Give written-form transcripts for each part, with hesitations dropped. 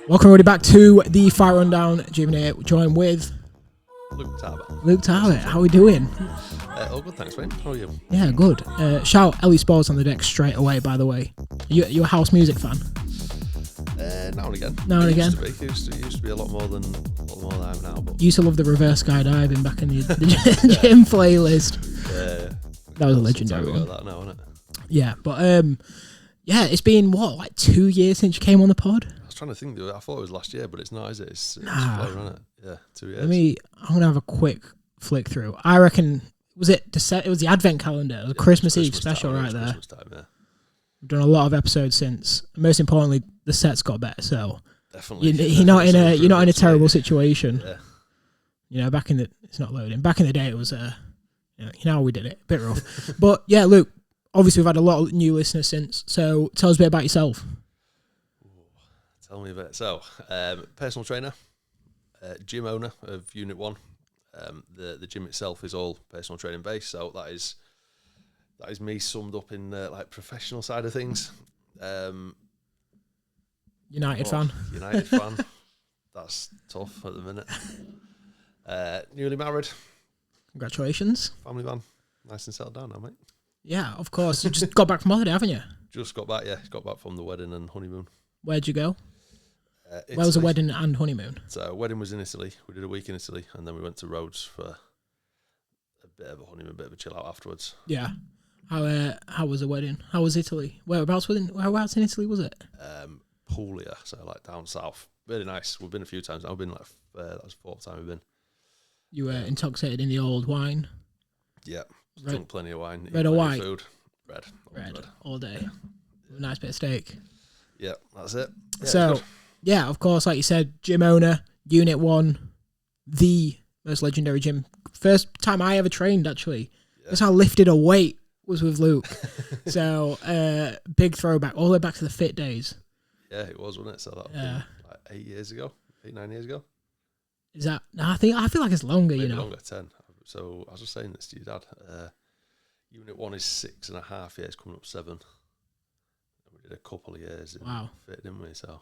Welcome everybody back to the Fight Rundown. Jim here, joined with Luke Tarbatt. Luke Tarbatt. How are we doing? All good, thanks, mate. How are you? Yeah, good. Shout Ellie Sports on the deck straight away, by the way. You a house music fan? Now and again. Now and again. Used to be a lot more than I am now. But Used to love the reverse skydiving back in the gym playlist. That was a legendary one. That now, isn't it? Yeah, but yeah, it's been like 2 years since you came on the pod. I was trying to think. I thought it was last year, but it's not, is it? It's Nah. flown, isn't it? Yeah, 2 years. I'm gonna have a quick flick through. I reckon it was the Advent calendar, the Christmas Eve special time, right there. Christmas time, yeah. We've done a lot of episodes since. Most importantly, the set's got better. So Definitely. you're not in a terrible situation. Yeah. You know, it's not loading. Back in the day, it was you know how we did it, a bit rough. But yeah, Luke. Obviously, we've had a lot of new listeners since. So tell us a bit about yourself. Tell me a bit. So, personal trainer, gym owner of Unit 1. The gym itself is all personal training based. So that is me summed up in like professional side of things. United fan. United fan. That's tough at the minute. Newly married. Congratulations. Family man. Nice and settled down now, mate. Yeah, of course. You just got back from holiday, haven't you? Just got back, yeah. Got back from the wedding and honeymoon. Where'd you go? Italy. Where was the wedding and honeymoon? So wedding was in Italy. We did a week in Italy, and then we went to Rhodes for a bit of a honeymoon, a bit of a chill out afterwards. Yeah. How was the wedding? How was Italy? Whereabouts in Italy was it? Puglia, so like down south. Really nice. We've been a few times. I've been that was the 4th time we've been. You were intoxicated in the old wine? Yeah. Drunk plenty of wine. Red or white? Food. Red. All day. With a nice bit of steak. Yeah, that's it. Yeah, so, yeah, of course, like you said, gym owner, Unit 1, the most legendary gym. First time I ever trained, actually. Yeah. That's how I lifted a weight was with Luke. So, big throwback, all the way back to the fit days. Yeah, it was, wasn't it? So that was like 8 years ago, 9 years ago. Is that? I feel like it's longer. Maybe you know, longer, 10. So I was just saying this to your dad. Unit 1 is 6.5 years, coming up 7. And we did a couple of years in fit, didn't we? So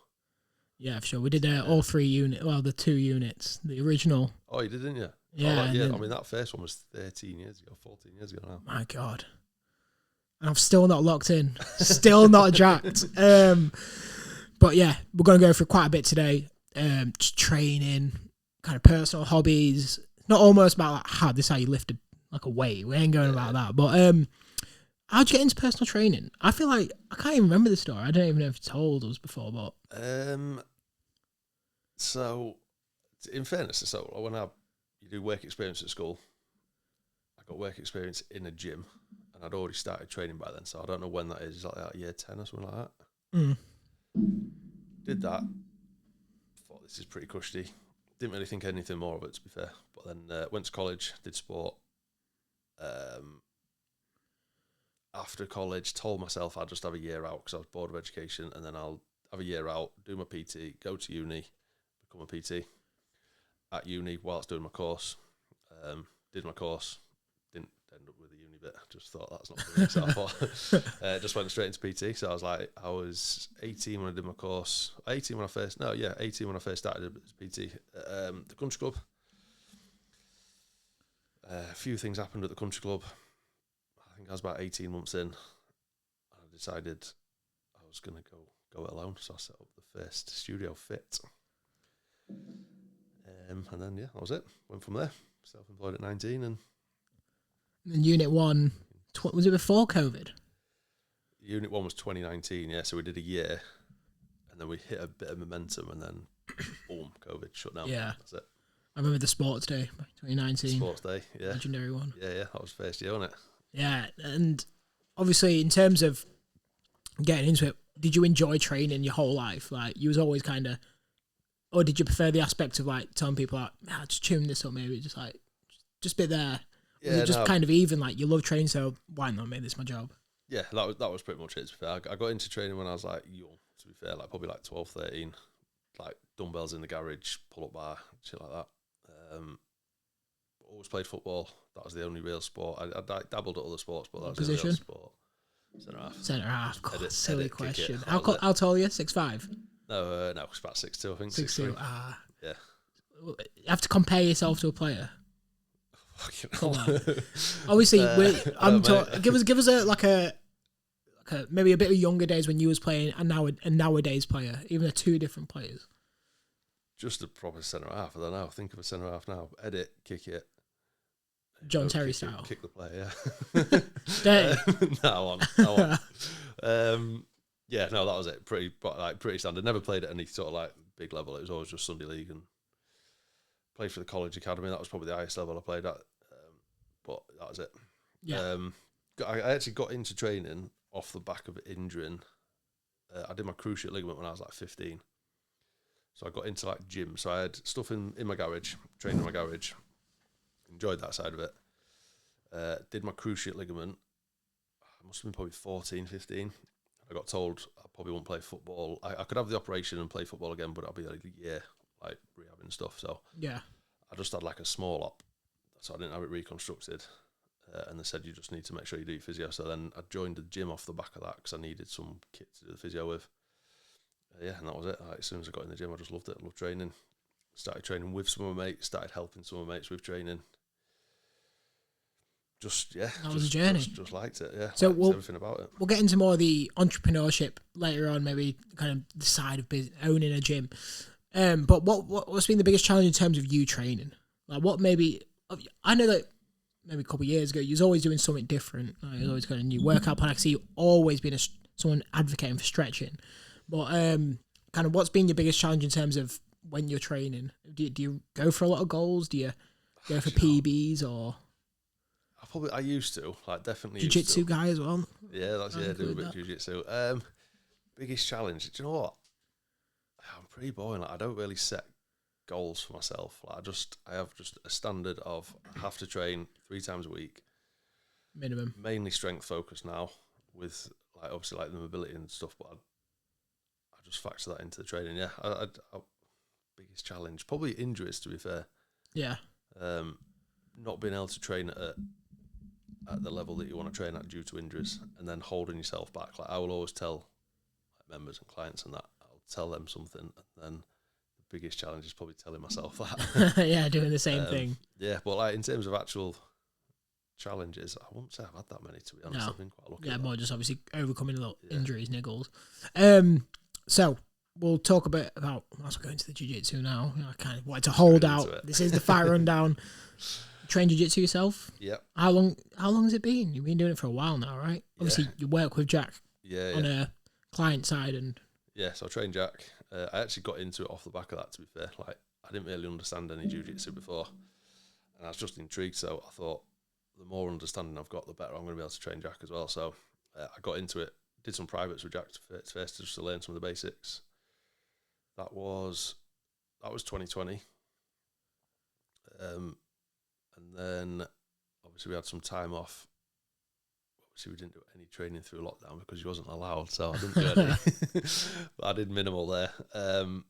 yeah, for sure. We did all 3 units. Well, the 2 units, the original. Oh, you did, didn't you? Yeah. I mean, that first one was 13 years ago, 14 years ago now. My God. And I'm still not locked in. Still not jacked. But yeah, we're going to go through quite a bit today. Just training, kind of personal hobbies. Not almost about like this is how you lift a weight. We ain't going about that. But how'd you get into personal training? I feel like I can't even remember the story. I don't even know if you told us before. But so in fairness, so when you do work experience at school, I got work experience in a gym, and I'd already started training by then. So I don't know when that is. Is that like year 10 or something like that? Did that. Thought this is pretty cushy. Didn't really think anything more of it, to be fair. But then went to college, did sport. After college, told myself I'd just have a year out because I was bored of education, and then I'll have a year out, do my PT, go to uni, become a PT. At uni, whilst doing my course, did my course, didn't end up with the uni bit. Just thought that's not for me, so I thought just went straight into PT. So I was 18 when I did my course. 18 when I first started as PT at the country club. A few things happened at the country club. I think I was about 18 months in. I decided I was going to go it alone, so I set up the first studio fit. And then, yeah, that was it. Went from there. Self-employed at 19. And Unit 1, was it before COVID? Unit 1 was 2019, yeah, so we did a year. And then we hit a bit of momentum, and then, boom, COVID shut down. Yeah. That's it. I remember the sports day, 2019. Sports day, yeah. Legendary one. Yeah, that was first year, wasn't it? Yeah, and obviously in terms of getting into it, did you enjoy training your whole life? Like, you was always kind of, or did you prefer the aspect of like telling people like, just tune this up maybe, just be there? Yeah, was it just kind of even like you love training, so why not make this my job? Yeah, that was pretty much it, to be fair. I got into training when I was like young, to be fair, like probably like 12, 13, like dumbbells in the garage, pull-up bar, shit like that. Always played football. That was the only real sport. I dabbled at other sports, but that was the only real sport. Centre half. Centre half. God, edit silly kick question. it. How tall are you? 6'5"? No, it's about 6'2", I think. 6'2". Yeah. You have to compare yourself to a player. Come on. Obviously, give us a maybe a bit of younger days when you was playing and nowadays player, even the two different players. Just a proper centre half. I don't know. Think of a centre half now. Edit, kick it. John Terry style. Kick the player. Yeah. No, I want. Yeah, no, that was it. Pretty standard. Never played at any sort of like big level. It was always just Sunday league and played for the college academy. That was probably the highest level I played at. But that was it. Yeah. I actually got into training off the back of injuring. I did my cruciate ligament when I was like 15. So I got into like gym. So I had stuff in my garage, trained in my garage. Enjoyed that side of it. Did my cruciate ligament. I must have been probably 14, 15. I got told I probably won't play football. I could have the operation and play football again, but I'll be like a year like rehabbing stuff. So yeah, I just had like a small op. So I didn't have it reconstructed. And they said you just need to make sure you do physio. So then I joined the gym off the back of that because I needed some kit to do the physio with. Yeah, and that was it. Like, as soon as I got in the gym, I just loved it. I loved training. Started training with some of my mates. Started helping some of my mates with training. That was a journey. Just liked it. Yeah, so everything about it. We'll get into more of the entrepreneurship later on. Maybe kind of the side of owning a gym. But what's been the biggest challenge in terms of you training? Like what maybe I know that. Maybe a couple of years ago, you was always doing something different. You was always got a new workout plan. I see you always been someone advocating for stretching. But kind of what's been your biggest challenge in terms of when you're training? Do you go for a lot of goals? Do you go for PBs or? I used to, like definitely Jiu-Jitsu guy as well? Yeah, do a bit of Jiu-Jitsu. Biggest challenge, do you know what? I'm pretty boring. Like, I don't really set goals for myself. Like I have just a standard of I have to train 3 times a week minimum, mainly strength focused now with like obviously like the mobility and stuff, but I just factor that into the training. Yeah, I biggest challenge probably injuries, to be fair. Yeah. Not being able to train at the level that you want to train at due to injuries, and then holding yourself back. Like I will always tell like members and clients and that I'll tell them something, and then biggest challenge is probably telling myself that. Yeah, doing the same thing. Yeah, but like in terms of actual challenges, I wouldn't say I've had that many, to be honest. No. I've been quite lucky. Yeah, more just obviously overcoming little injuries, niggles. So we'll talk a bit about, as we're going to the jiu-jitsu now, I kind of wanted to hold out. This is the fight rundown. Train jiu-jitsu yourself? Yeah. How long has it been? You've been doing it for a while now, right? Obviously, you work with Jack on a client side. Yeah, so I train Jack. I actually got into it off the back of that, to be fair. Like, I didn't really understand any jiu-jitsu before, and I was just intrigued, so I thought the more understanding I've got, the better I'm going to be able to train Jack as well. So I got into it, did some privates with Jack first just to learn some of the basics. That was 2020. And then, obviously, we had some time off. Obviously, we didn't do any training through lockdown because he wasn't allowed, so I didn't do any. But I did minimal there. And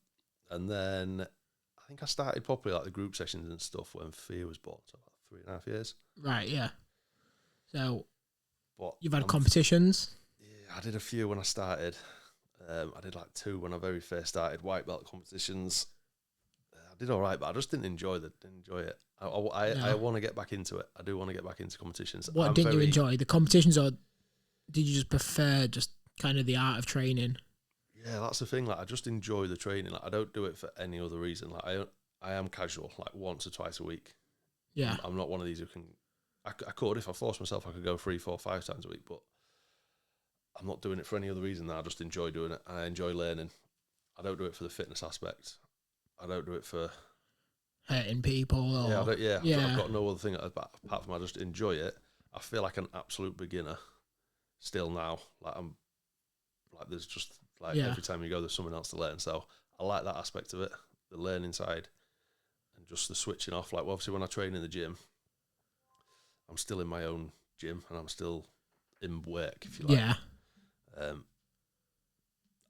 then I think I started properly like the group sessions and stuff when Fear was born, so about 3.5 years. Right, yeah. So but you've had competitions? Yeah, I did a few when I started. I did like 2 when I very first started, white belt competitions. I did all right, but I just didn't enjoy it. I want to get back into it. I do want to get back into competitions. What didn't you enjoy? The competitions, or did you just prefer just kind of the art of training? Yeah, that's the thing. Like, I just enjoy the training. Like, I don't do it for any other reason. Like, I am casual, like once or twice a week. Yeah. I'm not one of these who can. I could, if I forced myself, I could go 3, 4, 5 times a week, but I'm not doing it for any other reason than I just enjoy doing it. I enjoy learning. I don't do it for the fitness aspect. I don't do it for hurting people. Or, I've got no other thing apart from I just enjoy it. I feel like an absolute beginner still now. Like there's just every time you go, there's someone else to learn. So I like that aspect of it, the learning side, and just the switching off. Like, well, obviously, when I train in the gym, I'm still in my own gym and I'm still in work, if you like. Yeah.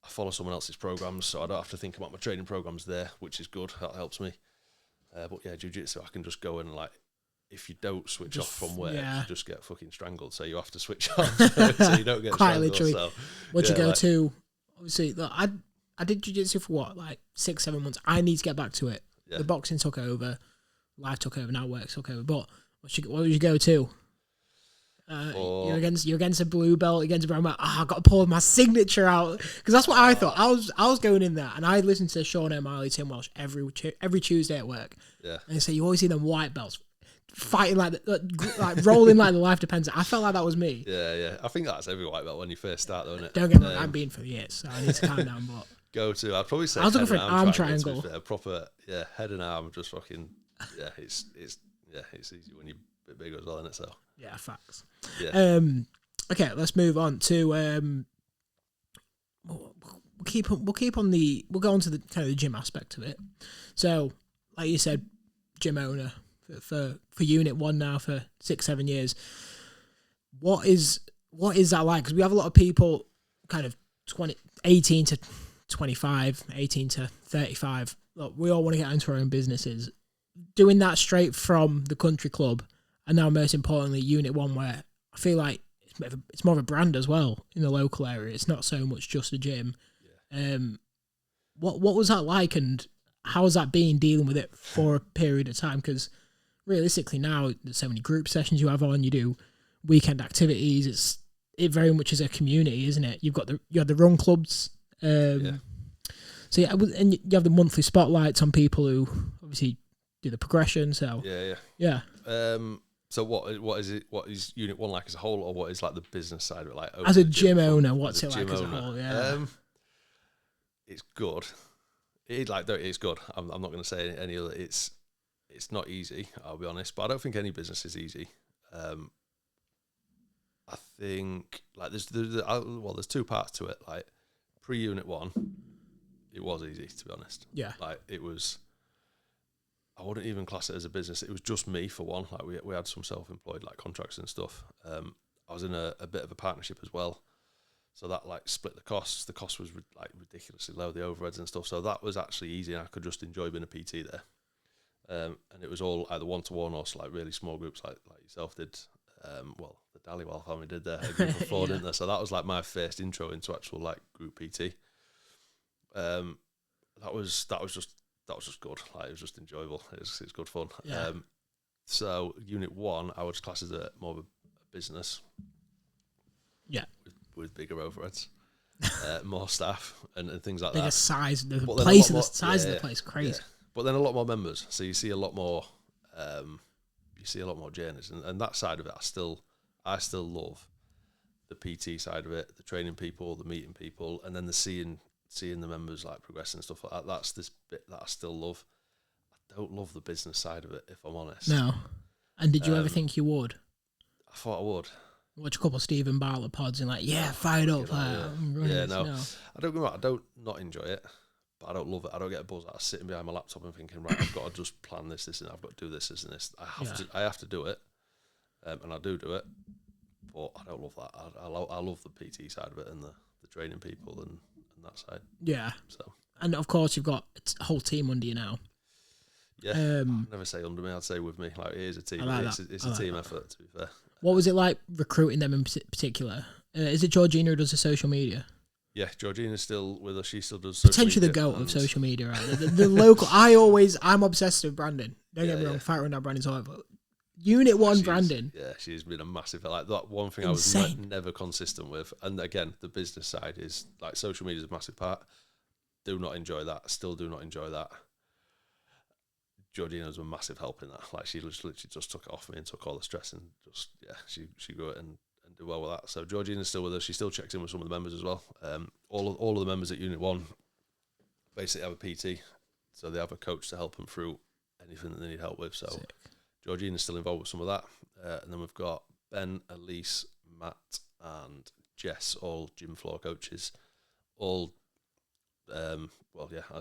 I follow someone else's programs, so I don't have to think about my training programs there, which is good. That helps me. But yeah, jiu-jitsu, I can just go in and if you don't switch off from work, you just get fucking strangled. So you have to switch off so you don't get quite strangled. Literally. So, what you go to? Obviously, look, I did jiu-jitsu for what, like 6-7 months. I need to get back to it. Yeah. The boxing took over, life took over, now work took over. But what would you go to? You're against a blue belt, against a brown belt. I got to pull my signature out because that's what I thought. I was going in there, and I listened to Sean O'Malley, Tim Welsh every Tuesday at work. Yeah, and they say you always see them white belts fighting like rolling like the life depends. I felt like that was me. Yeah. I think that's every white belt when you first start, though, isn't it? Don't get me wrong, I've been for years, so I need to calm down. But I'd probably say I was looking for an arm triangle. Proper, head and arm, just fucking, it's easy when you're a bit bigger as well, isn't it? So yeah, facts. Yeah. Okay, let's move on to we'll go on to the kind of the gym aspect of it. So, like you said, gym owner for Unit 1 now for 6-7 years. What is that like? Because we have a lot of people kind of 18 to 25, 18 to 35. Look, we all want to get into our own businesses. Doing that straight from the country club, and now most importantly, Unit 1, where I feel like it's more of a brand as well in the local area. It's not so much just a gym. Yeah. What was that like, and how has that been dealing with it for a period of time? Because realistically now, there's so many group sessions you have on. You do weekend activities. It very much is a community, isn't it? You have the run clubs. So yeah, and you have the monthly spotlights on people who obviously do the progression. So yeah. So what is it? What is Unit 1 like as a whole, or what is like the business side of it? Like as a gym owner, what's it like as a whole? Yeah, it's good. It's good. I'm not going to say any other. It's not easy. I'll be honest, but I don't think any business is easy. I think like there's two parts to it. Like pre-Unit 1, it was easy, to be honest. Yeah, like it was. I wouldn't even class it as a business. It was just me for one. Like we had some self-employed like contracts and stuff. I was in a bit of a partnership as well, so that like split the costs. The cost was like ridiculously low, the overheads and stuff. So that was actually easy, and I could just enjoy being a PT there. And it was all either 1-to-1 or like really small groups, like yourself did. The Dallywell family did their group of 4, didn't they? So that was like my first intro into actual like group PT. That was just good. Like it was just enjoyable. It's good fun. Yeah. So Unit 1, I would class as more of a business. Yeah. With bigger overheads, more staff and things like bigger that. Size, the place, the size of the place, crazy. Yeah. But then a lot more members, so you see a lot more. Journeys, and that side of it, I still love the PT side of it, the training people, the meeting people, and then the seeing the members like progress and stuff like that. That's this bit that I still love. I don't love the business side of it, if I'm honest. No. And did you ever think you would? I thought I would. Watch a couple of Stephen Bartlett pods and fired up. No. I don't go wrong. I don't not enjoy it, but I don't love it. I don't get a buzz out of sitting behind my laptop and thinking, right, I've got to just plan this, and I've got to do this, and this. I have to do it, and I do it, but I don't love that. I love the PT side of it and the training people and that side. Yeah. So. And of course, you've got a whole team under you now. Yeah. I'd never say under me. I'd say with me. Like it is a team. It's a team effort. To be fair. What was it like recruiting them in particular? Is it Georgina who does the social media? Yeah, Georgina's still with us. She still does potentially the goat of social media, right? The local. I'm obsessed with branding. Don't get me wrong. Fight around that branding's all over. Unit 1 branding. Yeah, she's been a massive. Like that one thing Insane. I was never consistent with. And again, the business side is like social media is a massive part. Do not enjoy that. Still do not enjoy that. Georgina was a massive help in that. Like she literally just took it off me and took all the stress and just she grew it and did well with that. So Georgina's still with us. She still checks in with some of the members as well. All of the members at Unit 1 basically have a PT, so they have a coach to help them through anything that they need help with. So sick. Georgina's still involved with some of that, and then we've got Ben, Elise, Matt, and Jess, all gym floor coaches, all as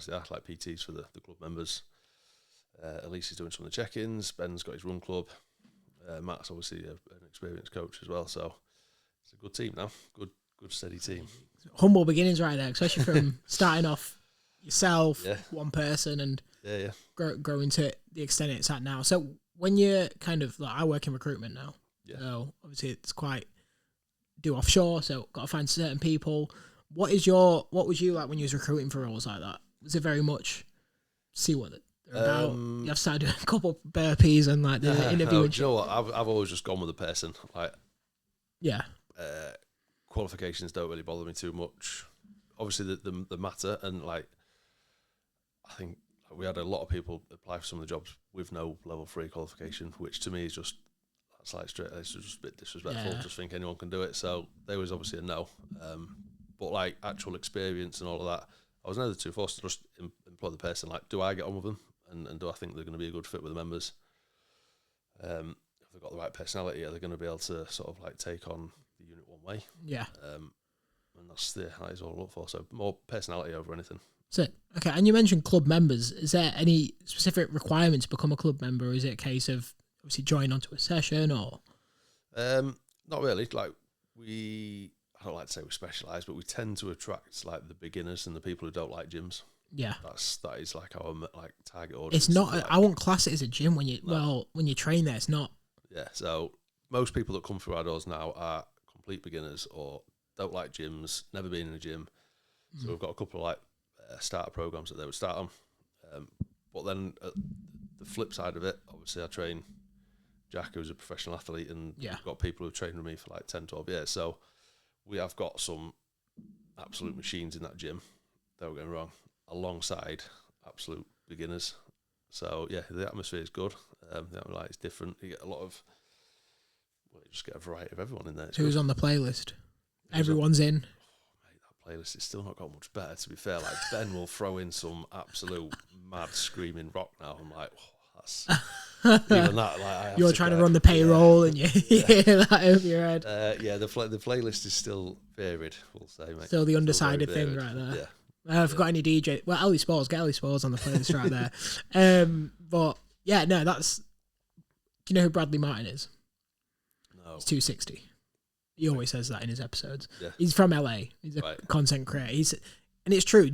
they are, like PTs for the club members. Elise is doing some of the check-ins. Ben's got his run club. Matt's obviously an experienced coach as well, so it's a good team now. Good steady team. Humble beginnings right there, especially from starting off yourself, one person, and growing to the extent it's at now. So when you're kind of I work in recruitment now, so obviously it's quite do offshore, so got to find certain people. What was you like when you was recruiting for roles like that? Was it very much see what they're about? You have to start doing a couple of burpees and like the interview. No, do you know what? I've always just gone with the person. Like, yeah, qualifications don't really bother me too much. Obviously, the matter, and like, I think we had a lot of people apply for some of the jobs with no level 3 qualification, which to me is just it's just a bit disrespectful. Yeah. Just think anyone can do it. So there was obviously a no. But like actual experience and all of that, I was never too forced to just employ the person. Like, do I get on with them, and do I think they're going to be a good fit with the members? If they've got the right personality, are they going to be able to sort of like take on the unit one way? Yeah. And that is all I look for. So more personality over anything. That's it. Okay, and you mentioned club members. Is there any specific requirement to become a club member, or is it a case of obviously join onto a session, or? Not really. Like I don't like to say we specialise, but we tend to attract like the beginners and the people who don't like gyms. Yeah, that is like our like target audience. It's not. Like, I won't class it as a gym when you when you train there. It's not. Yeah. So most people that come through our doors now are complete beginners or don't like gyms, never been in a gym. So we've got a couple of like starter programs that they would start on. But then the flip side of it, obviously, I train Jack, who's a professional athlete, and we've got people who've trained with me for like 10, 12 years. So we have got some absolute machines in that gym, don't get me wrong, alongside absolute beginners. So yeah, the atmosphere is good. The atmosphere is different. You get a lot of, you just get a variety of everyone in there. Who's on the playlist? Everyone's in. Mate, that playlist is still not got much better, to be fair. Like, Ben will throw in some absolute mad screaming rock now. I'm like, that's even that. Like, you're trying to run the payroll and you hear that over your head. The playlist is still varied, we'll say, mate. Still the undecided thing right there. Yeah. I've got any DJ. Well, Ellie Spores. Get Ellie Spores on the playlist right there. But yeah, no, that's. Do you know who Bradley Martin is? No. He's 260. He always says that in his episodes. Yeah. He's from LA. He's a content creator. And it's true.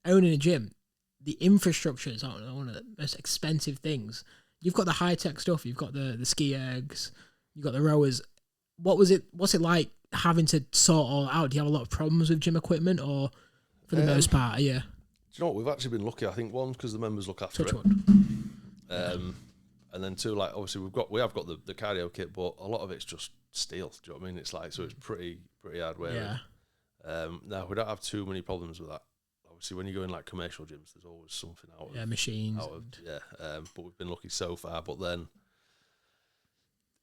Owning a gym, the infrastructure is one of the most expensive things. You've got the high tech stuff. You've got the ski ergs. You've got the rowers. What's it like having to sort all out? Do you have a lot of problems with gym equipment, or for the most part, yeah? Do you know what? We've actually been lucky. I think one, because the members look after Touch it. Wood. And then two, like obviously we have got the cardio kit, but a lot of it's just steel. Do you know what I mean? It's like, so it's pretty hard wearing. Yeah. No, we don't have too many problems with that. Obviously, when you go in like commercial gyms, there's always something out of machines. But we've been lucky so far. But then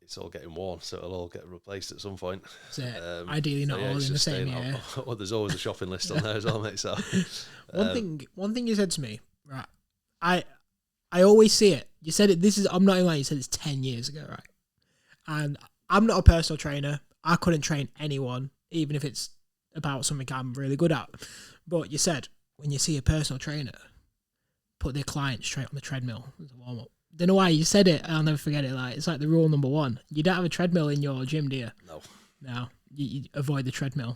it's all getting worn, so it'll all get replaced at some point. Ideally, not all in the same year. Well, there's always a shopping list on there as well, mate. So one thing you said to me, right? I always see it. You said it. I'm not even lying. You said it's 10 years ago, right? And I'm not a personal trainer. I couldn't train anyone, even if it's about something I'm really good at. But you said when you see a personal trainer, put their client straight on the treadmill as a warm up. Don't know why you said it. I'll never forget it. Like, it's like the rule number one. You don't have a treadmill in your gym, do you? No. You avoid the treadmill.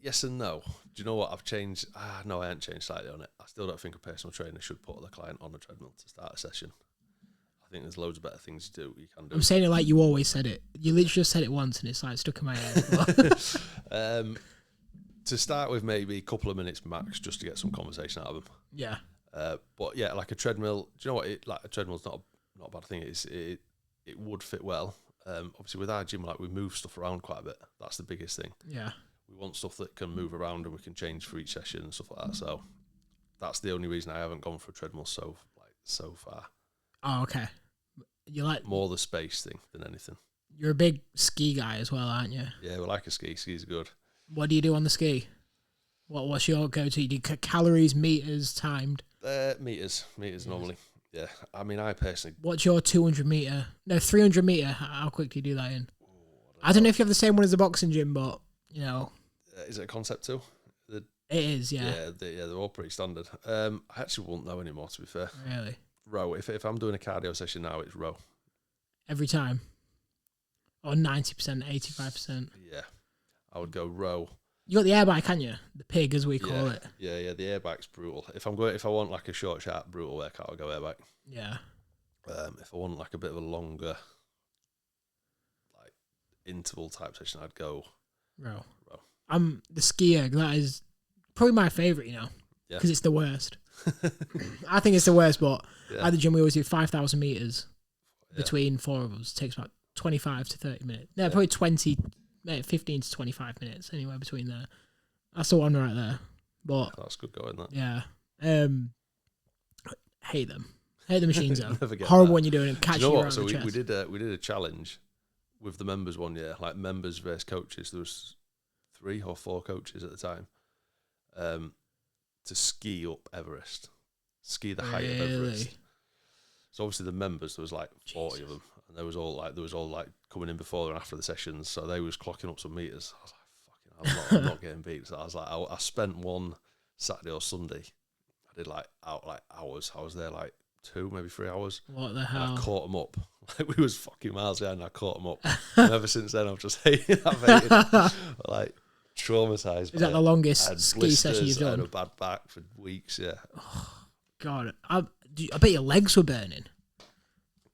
Yes and no. Do you know what? I've changed. No, I haven't changed slightly on it. I still don't think a personal trainer should put the client on a treadmill to start a session. I think there's loads of better things to do. You can do. I'm saying it like you always said it. You literally just said it once, and it's like stuck in my head. To start with, maybe a couple of minutes max, just to get some conversation out of them. Yeah. But yeah, like a treadmill. Do you know what? Like a treadmill's not a bad thing. It would fit well. Obviously, with our gym, like we move stuff around quite a bit. That's the biggest thing. Yeah. We want stuff that can move around and we can change for each session and stuff like that. So that's the only reason I haven't gone for a treadmill so far. Oh, okay. You like more the space thing than anything. You're a big ski guy as well, aren't you? Yeah, we like a ski. Ski's good. What do you do on the ski? What's your go-to? Do you calories, meters, timed? Meters normally. Yeah, I mean, I personally. What's your 200 meter? No, 300 meter. How quick do you do that in? I don't know if you have the same one as the boxing gym, but you know. Is it a concept too? It is, yeah. Yeah, they're all pretty standard. I actually won't know anymore, to be fair. Really? Row. If I'm doing a cardio session now, it's row. Every time? Or 90%, 85%? Yeah. I would go row. You got the air bike, haven't you? The pig, as we call it. Yeah, the air bike's brutal. If I want like a short, sharp, brutal workout, I'll go air bike. Yeah. If I want like a bit of a longer, like interval type session, I'd go row. I'm the skier. That is probably my favourite, you know, Yeah. because it's the worst. I think it's the worst, but Yeah. at the gym we always do 5,000 meters Yeah. between four of us. It takes about 25 to 30 minutes. No, Yeah. probably 15 to 25 minutes, anywhere between there. That's the one right there. But That's good going, that. yeah, hate them. Hate the machines though. Never get Horrible that. when you're doing it. Do Catching you know you what? around So the chest. we did a challenge with the members one year, like members versus coaches. There was 3 or 4 coaches at the time, to ski up Everest, ski the height of Everest. So obviously the members, there was like 40 of them, and there was all like coming in before and after the sessions. So they was clocking up some meters. I was like, fucking, I'm not getting beat. So I was like, I spent one Saturday or Sunday. I did like hours. I was there like 2, maybe 3 hours. What the hell? And I caught them up. Like, we was fucking miles behind, and I caught them up. And ever since then, I've just hated it. Like, traumatised. Is that the longest I had ski session you've blisters, I done? had a bad back for weeks, yeah. Oh, God, I bet your legs were burning.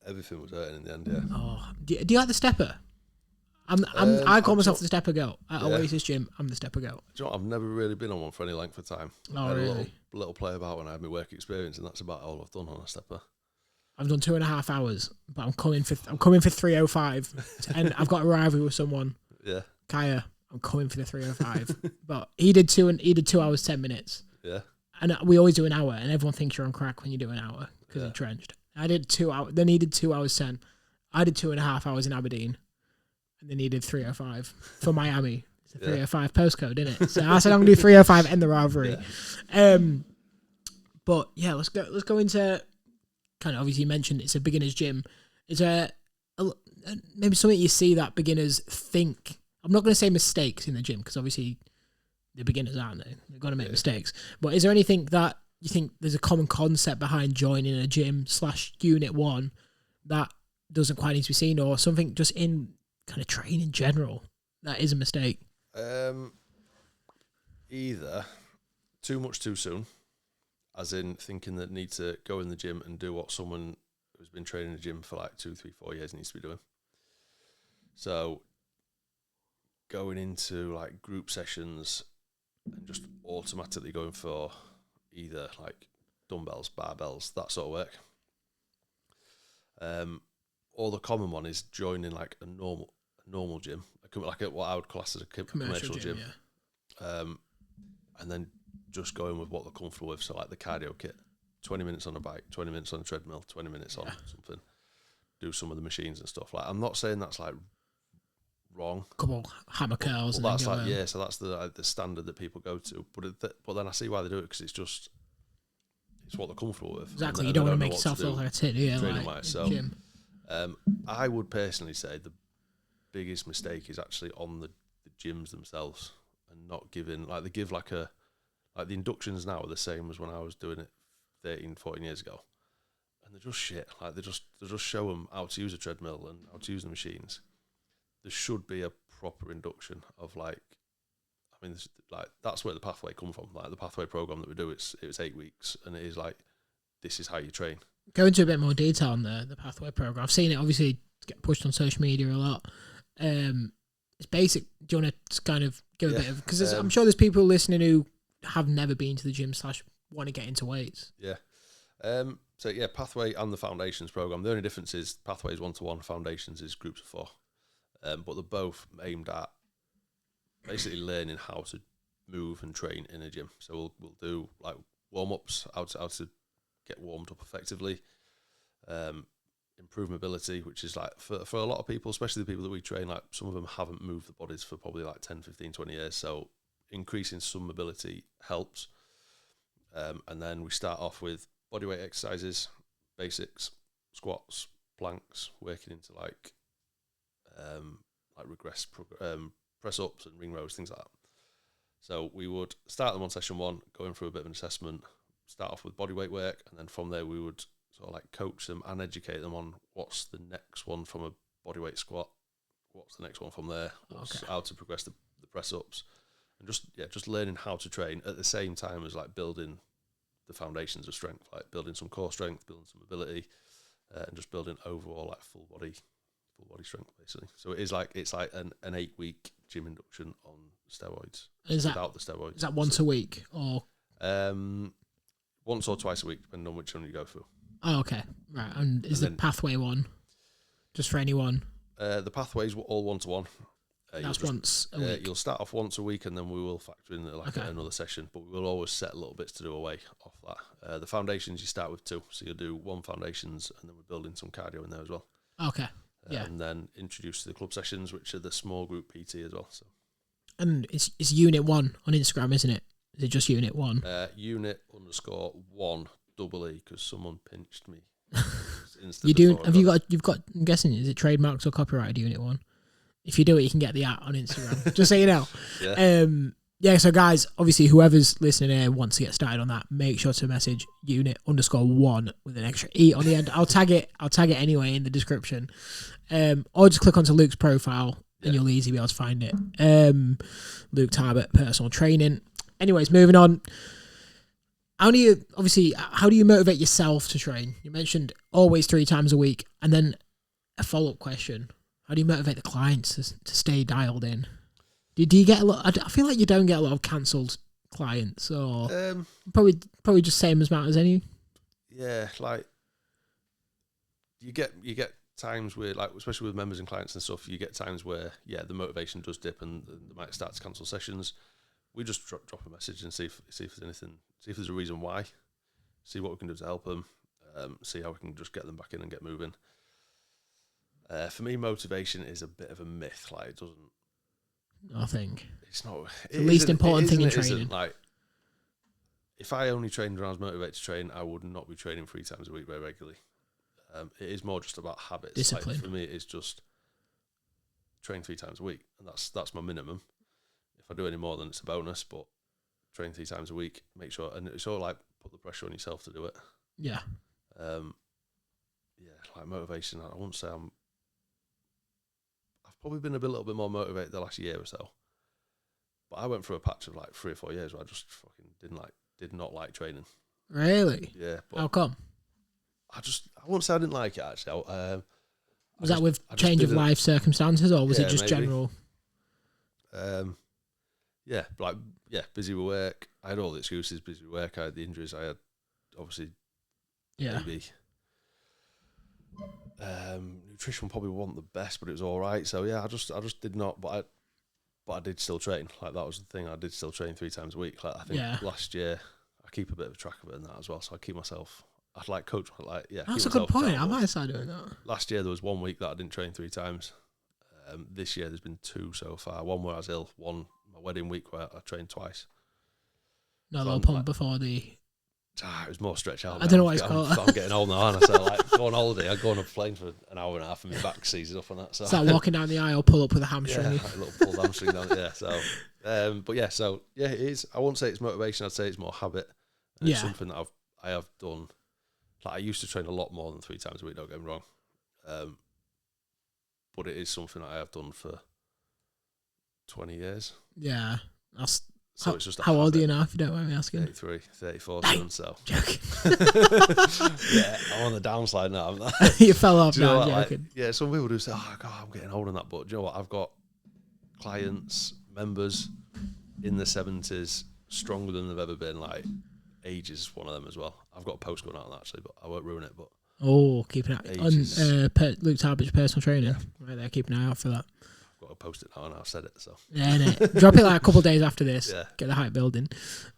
Everything was hurting in the end, yeah. Oh, do you like the stepper? I call myself the stepper girl at Yeah. Oasis Gym. I'm the stepper girl. Do you know what? I've never really been on one for any length of time. Oh, I had really? a little play about when I had my work experience, and that's about all I've done on a stepper. I've done 2.5 hours, but I'm coming for 3:05, and I've got a rivalry with someone. Yeah. Kaya, I'm coming for the 3:05, but he did 2 hours 10 minutes. Yeah. And we always do an hour, and everyone thinks you're on crack when you do an hour because Yeah. you're trenched. I did 2 hours. Then he did 2 hours 10. I did 2.5 hours in Aberdeen, and then he did 3:05 for Miami. It's a 3:05 postcode, isn't it? So I said I'm gonna do 3:05 and the rivalry. Yeah. But yeah, let's go into kind of, obviously you mentioned it's a beginner's gym. Is there maybe something you see that beginners think? I'm not going to say mistakes in the gym because obviously they're beginners, aren't they? They're going to make mistakes. But is there anything that you think there's a common concept behind joining a gym / unit 1 that doesn't quite need to be seen, or something just in kind of training in general that is a mistake? Either too much too soon, as in thinking that need to go in the gym and do what someone who's been training in the gym for like 2, 3, 4 years needs to be doing. So going into like group sessions and just automatically going for either like dumbbells, barbells, that sort of work. Or the common one is joining like a normal gym, like what I would class as a commercial gym. Yeah. And then just going with what they're comfortable with. So like the cardio kit, 20 minutes on a bike, 20 minutes on a treadmill, 20 minutes on something. Do some of the machines and stuff. Like, I'm not saying that's like wrong. Couple hammer curls. Well, that's like, yeah, so that's the standard that people go to. But then I see why they do it, because it's what they're comfortable with. Exactly. And You don't want to know make what yourself to do look like a tit, do you? training Like, wise. So gym. I would personally say the biggest mistake is actually on the gyms themselves, and not giving, like, they give like the inductions now are the same as when I was doing it 13, 14 years ago. And they're just shit. Like, they just show them how to use a treadmill and how to use the machines. There should be a proper induction of, like, I mean, that's where the pathway come from. Like, the pathway program that we do, it's 8 weeks, and it is like, this is how you train. Go into a bit more detail on the pathway program. I've seen it obviously get pushed on social media a lot. It's basic. Do you want to kind of give a bit of, because I'm sure there's people listening who have never been to the gym / want to get into weights. Yeah. So yeah, Pathway and the Foundations program. The only difference is Pathway is 1-to-1, Foundations is groups of 4. But they're both aimed at basically learning how to move and train in a gym. So we'll do like warm-ups, how to get warmed up effectively, improve mobility, which is like for a lot of people, especially the people that we train, like some of them haven't moved the bodies for probably like 10, 15, 20 years. So increasing some mobility helps. And then we start off with bodyweight exercises, basics, squats, planks, working into like press ups and ring rows, things like that. So we would start them on session 1, going through a bit of an assessment, start off with bodyweight work, and then from there we would sort of like coach them and educate them on what's the next one from a bodyweight squat, what's the next one from there, how to progress the press ups, and just learning how to train at the same time as like building the foundations of strength, like building some core strength, building some mobility, and just building overall like full body strength basically. So it's like an 8-week gym induction on steroids. Is that without the steroids? Is that once a week or? Once or twice a week, depending on which one you go through. Oh, okay, right. And is the pathway one just for anyone? The pathways were all 1-to-1. That's once a week. You'll start off once a week, and then we will factor in another session. But we will always set little bits to do away off that. The foundations you start with 2, so you'll do 1 foundations, and then we're building some cardio in there as well. Okay. Yeah. And then introduce to the club sessions, which are the small group PT as well. So. And it's Unit 1 on Instagram, isn't it? Is it just Unit 1? Unit_1 double E, because someone pinched me. You've got, I'm guessing, is it trademarks or copyrighted Unit 1? If you do it, you can get the @ on Instagram. Just so you know. Yeah. So guys, obviously whoever's listening here wants to get started on that, make sure to message Unit_1 with an extra E on the end. I'll tag it anyway in the description. Or just click onto Luke's profile and you'll easily be able to find it. Luke Tarbatt, personal training. Anyways, moving on. How do you motivate yourself to train? You mentioned always 3 times a week, and then a follow-up question. How do you motivate the clients to stay dialed in? Do you get a lot? I feel like you don't get a lot of cancelled clients, or probably just same amount as any. Yeah, like you get times where, like, especially with members and clients and stuff, you get times where the motivation does dip and they might start to cancel sessions. We just drop a message and see if there's anything, see if there's a reason why, see what we can do to help them, see how we can just get them back in and get moving. For me, motivation is a bit of a myth. Like, it doesn't. I think it's not. It's the least important thing in training. Like, if I only trained when I was motivated to train, I would not be training 3 times a week very regularly. It is more just about habits. Discipline. Like, for me, it's just train 3 times a week, and that's my minimum. If I do any more, then it's a bonus. But train 3 times a week, make sure, and it's all like put the pressure on yourself to do it. Yeah. Like motivation. I won't say I've probably been a little bit more motivated the last year or so. But I went through a patch of like 3 or 4 years where I just fucking did not like training. Really? Yeah. But how come? I won't say I didn't like it actually. Was that with change of life circumstances, or was it just maybe. general? Busy with work. I had all the excuses. Busy with work. I had the injuries. I had obviously. Yeah. Maybe. Nutrition probably wasn't the best, but it was all right. So yeah, I just did not. But I did still train. Like, that was the thing. I did still train 3 times a week. Like, I think last year I keep a bit of a track of it and that as well. So I keep myself. I'd like coach. That's a good point. I might start doing that. Last year there was 1 week that I didn't train 3 times. This year there's been 2 so far. One where I was ill. One my wedding week where I trained twice. No, so pump before the. It was more stretch out. I don't know what it's called. I'm getting old now, aren't I? So, like, go on holiday, I go on a plane for an hour and a half, and my back seizes up on that. So start walking down the aisle, pull up with a hamstring. Yeah, like a little pulled hamstring down. Yeah. So, it is. I won't say it's motivation. I'd say it's more habit. And it's something that I have done. Like, I used to train a lot more than 3 times a week. Don't get me wrong. But it is something that I have done for 20 years. Yeah, so it's just how old are you now, if you don't mind me asking? 33, 34 soon, so. Joking. Yeah, I'm on the downslide now. You fell off now, joking. Like, some people do say, oh, God, I'm getting old on that. But do you know what? I've got clients, members in the 70s, stronger than they've ever been. Like, age is one of them as well. I've got a post going out on that, actually, but I won't ruin it. But keep an eye on Luke Tarbatt's personal training. Right there, keep an eye out for that. Got to post it now, and I've said it. So drop it like a couple of days after this. Yeah. Get the hype building.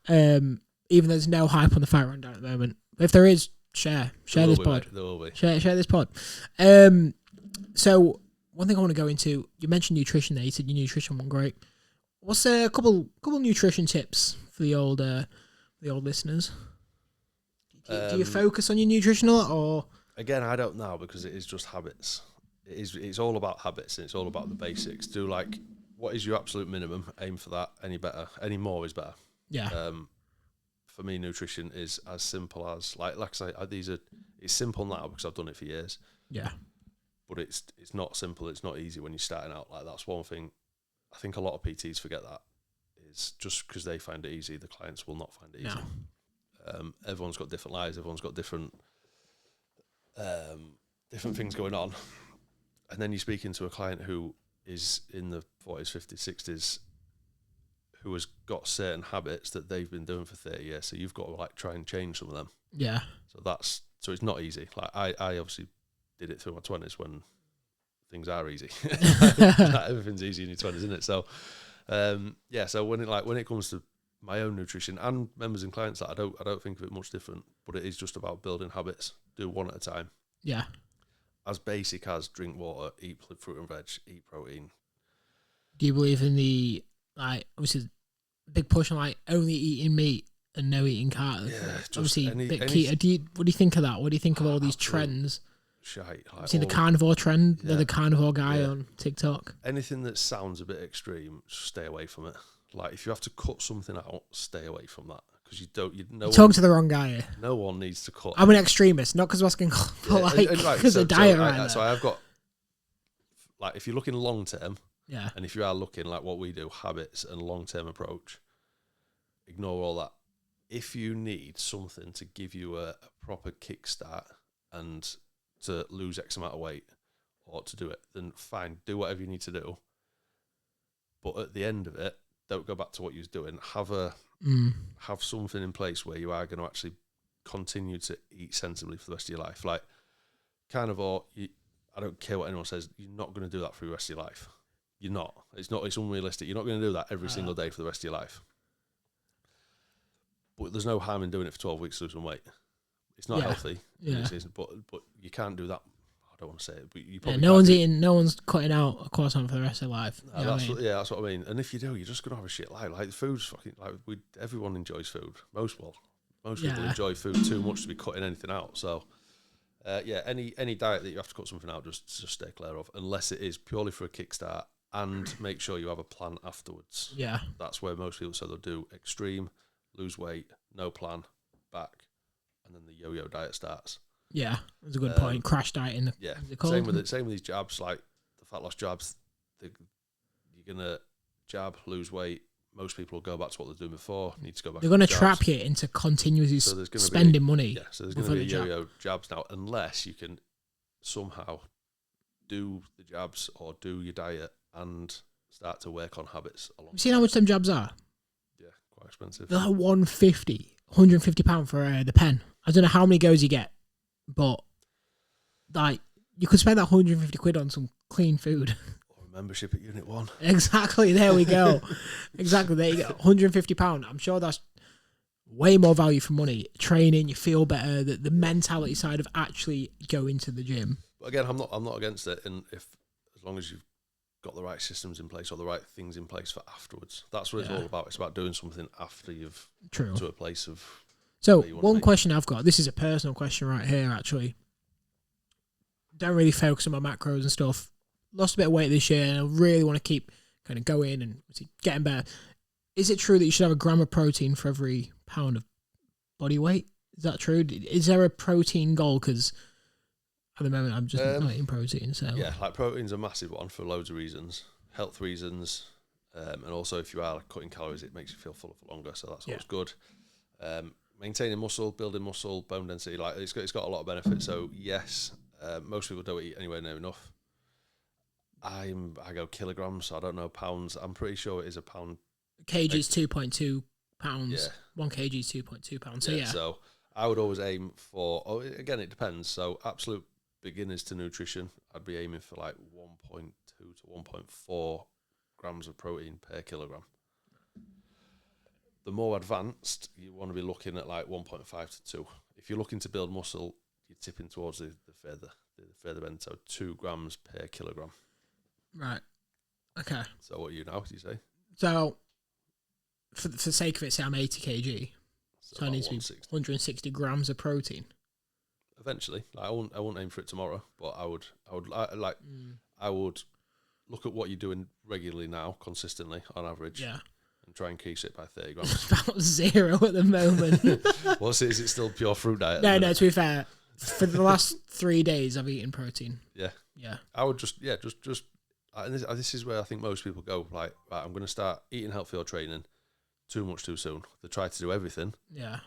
Even though there's no hype on the Fight Rundown at the moment, if there is, share this pod. There will be. Share this pod. So one thing I want to go into, you mentioned nutrition there. You said your nutrition wasn't great. What's a couple nutrition tips for the old listeners? Do you focus on your nutrition a lot, or? Again, I don't know, because it is just habits. It's all about habits, and it's all about the basics. Do, like, what is your absolute minimum? Aim for that. Any more is better. Yeah. For me, nutrition is as simple as like I say, it's simple now because I've done it for years. Yeah. But it's not simple. It's not easy when you're starting out. Like, that's one thing. I think a lot of PTs forget that. Is just because they find it easy, the clients will not find it easy. No. Everyone's got different lives. Everyone's got different things going on. And then you're speaking to a client who is in the 40s, 50s, 60s who has got certain habits that they've been doing for 30 years. So you've got to like try and change some of them. Yeah. So it's not easy. Like I obviously did it through my 20s when things are easy. Like everything's easy in your 20s, isn't it? So so when it comes to my own nutrition and members and clients, I don't think of it much different, but it is just about building habits. Do one at a time. Yeah. As basic as drink water, eat fruit and veg, eat protein. Do you believe in the, like, obviously big push on like only eating meat and no eating carbs? Yeah, obviously keto. What do you think of that? What do you think of all these trends? Shite. Like seen the carnivore trend? Yeah, the carnivore guy on TikTok. Anything that sounds a bit extreme, stay away from it. Like if you have to cut something out, stay away from that. Because you're talking to the wrong guy here. No one needs to cut. I'm an extremist, not because I'm asking for because of diet. So I've got, like, if you're looking long term, yeah, and if you are looking like what we do, habits and long term approach, ignore all that. If you need something to give you a proper kickstart and to lose X amount of weight or to do it, then fine, do whatever you need to do. But at the end of it, don't go back to what you was doing. Have something in place where you are going to actually continue to eat sensibly for the rest of your life. Like carnivore, I don't care what anyone says, you're not going to do that for the rest of your life. You're not. It's unrealistic. You're not going to do that every single day for the rest of your life. But there's no harm in doing it for 12 weeks to lose some weight. It's not healthy. Yeah. But you can't do that. I don't want to say it, but you probably no one's cutting out a croissant for the rest of their life. No, that's what I mean. And if you do, you're just gonna have a shit life. Like food's fucking everyone enjoys food. Most people enjoy food too much to be cutting anything out. So any diet that you have to cut something out, just stay clear of, unless it is purely for a kickstart, and make sure you have a plan afterwards. Yeah, that's where most people they'll do extreme, lose weight, no plan, back, and then the yo-yo diet starts. Yeah, that's a good point. Crash dieting. Yeah, same with these jabs, like the fat loss jabs. You're gonna jab, lose weight. Most people will go back to what they're doing before. Need to go back. They're going to trap you into continuously spending money. Yeah, so there's going to be yo-yo jabs now, unless you can somehow do the jabs or do your diet and start to work on habits along. You seen how much them jabs are? Yeah, quite expensive. They're like £150 for the pen. I don't know how many goes you get. But, like, you could spend that 150 quid on some clean food. Or a membership at Unit 1. Exactly, there we go. Exactly, there you go. £150. I'm sure that's way more value for money. Training, you feel better. The mentality side of actually going to the gym. But again, I'm not against it. And as long as you've got the right systems in place or the right things in place for afterwards. That's what it's all about. It's about doing something after you've got to a place of... So, one question I've got, this is a personal question right here, actually. Don't really focus on my macros and stuff. Lost a bit of weight this year, and I really want to keep kind of going and getting better. Is it true that you should have a gram of protein for every pound of body weight? Is that true? Is there a protein goal? Because at the moment, I'm just not eating protein. So yeah, like protein's a massive one for loads of reasons. Health reasons, and also if you are cutting calories, it makes you feel fuller for longer, so that's always good. Maintaining muscle, building muscle, bone density, like it's got a lot of benefits. So yes, most people don't eat anywhere near enough. I go kilograms, so I don't know pounds. I'm pretty sure it is a pound. Kg is 2.2 pounds. Yeah. 1 kg is 2.2 pounds. So So I would always aim for. Oh, again, it depends. So absolute beginners to nutrition, I'd be aiming for like 1.2 to 1.4 grams of protein per kilogram. The more advanced, you want to be looking at like 1.5 to 2. If you're looking to build muscle, you're tipping towards the further end, so 2 grams per kilogram. Right. Okay. So what are you now, do you say? So, for the sake of it, say I'm 80 kg, so I need to be 160 grams of protein. Eventually. I won't aim for it tomorrow, but I would look at what you're doing regularly now, consistently, on average. Yeah. And try and increase it by 30 grams. It's about 0 at the moment. Is it still pure fruit diet? No, to be fair, for the last 3 days I've eaten protein. Yeah. Yeah. I would just and this is where I think most people go, like, right, I'm going to start eating healthy or training too much too soon. They try to do everything. Yeah.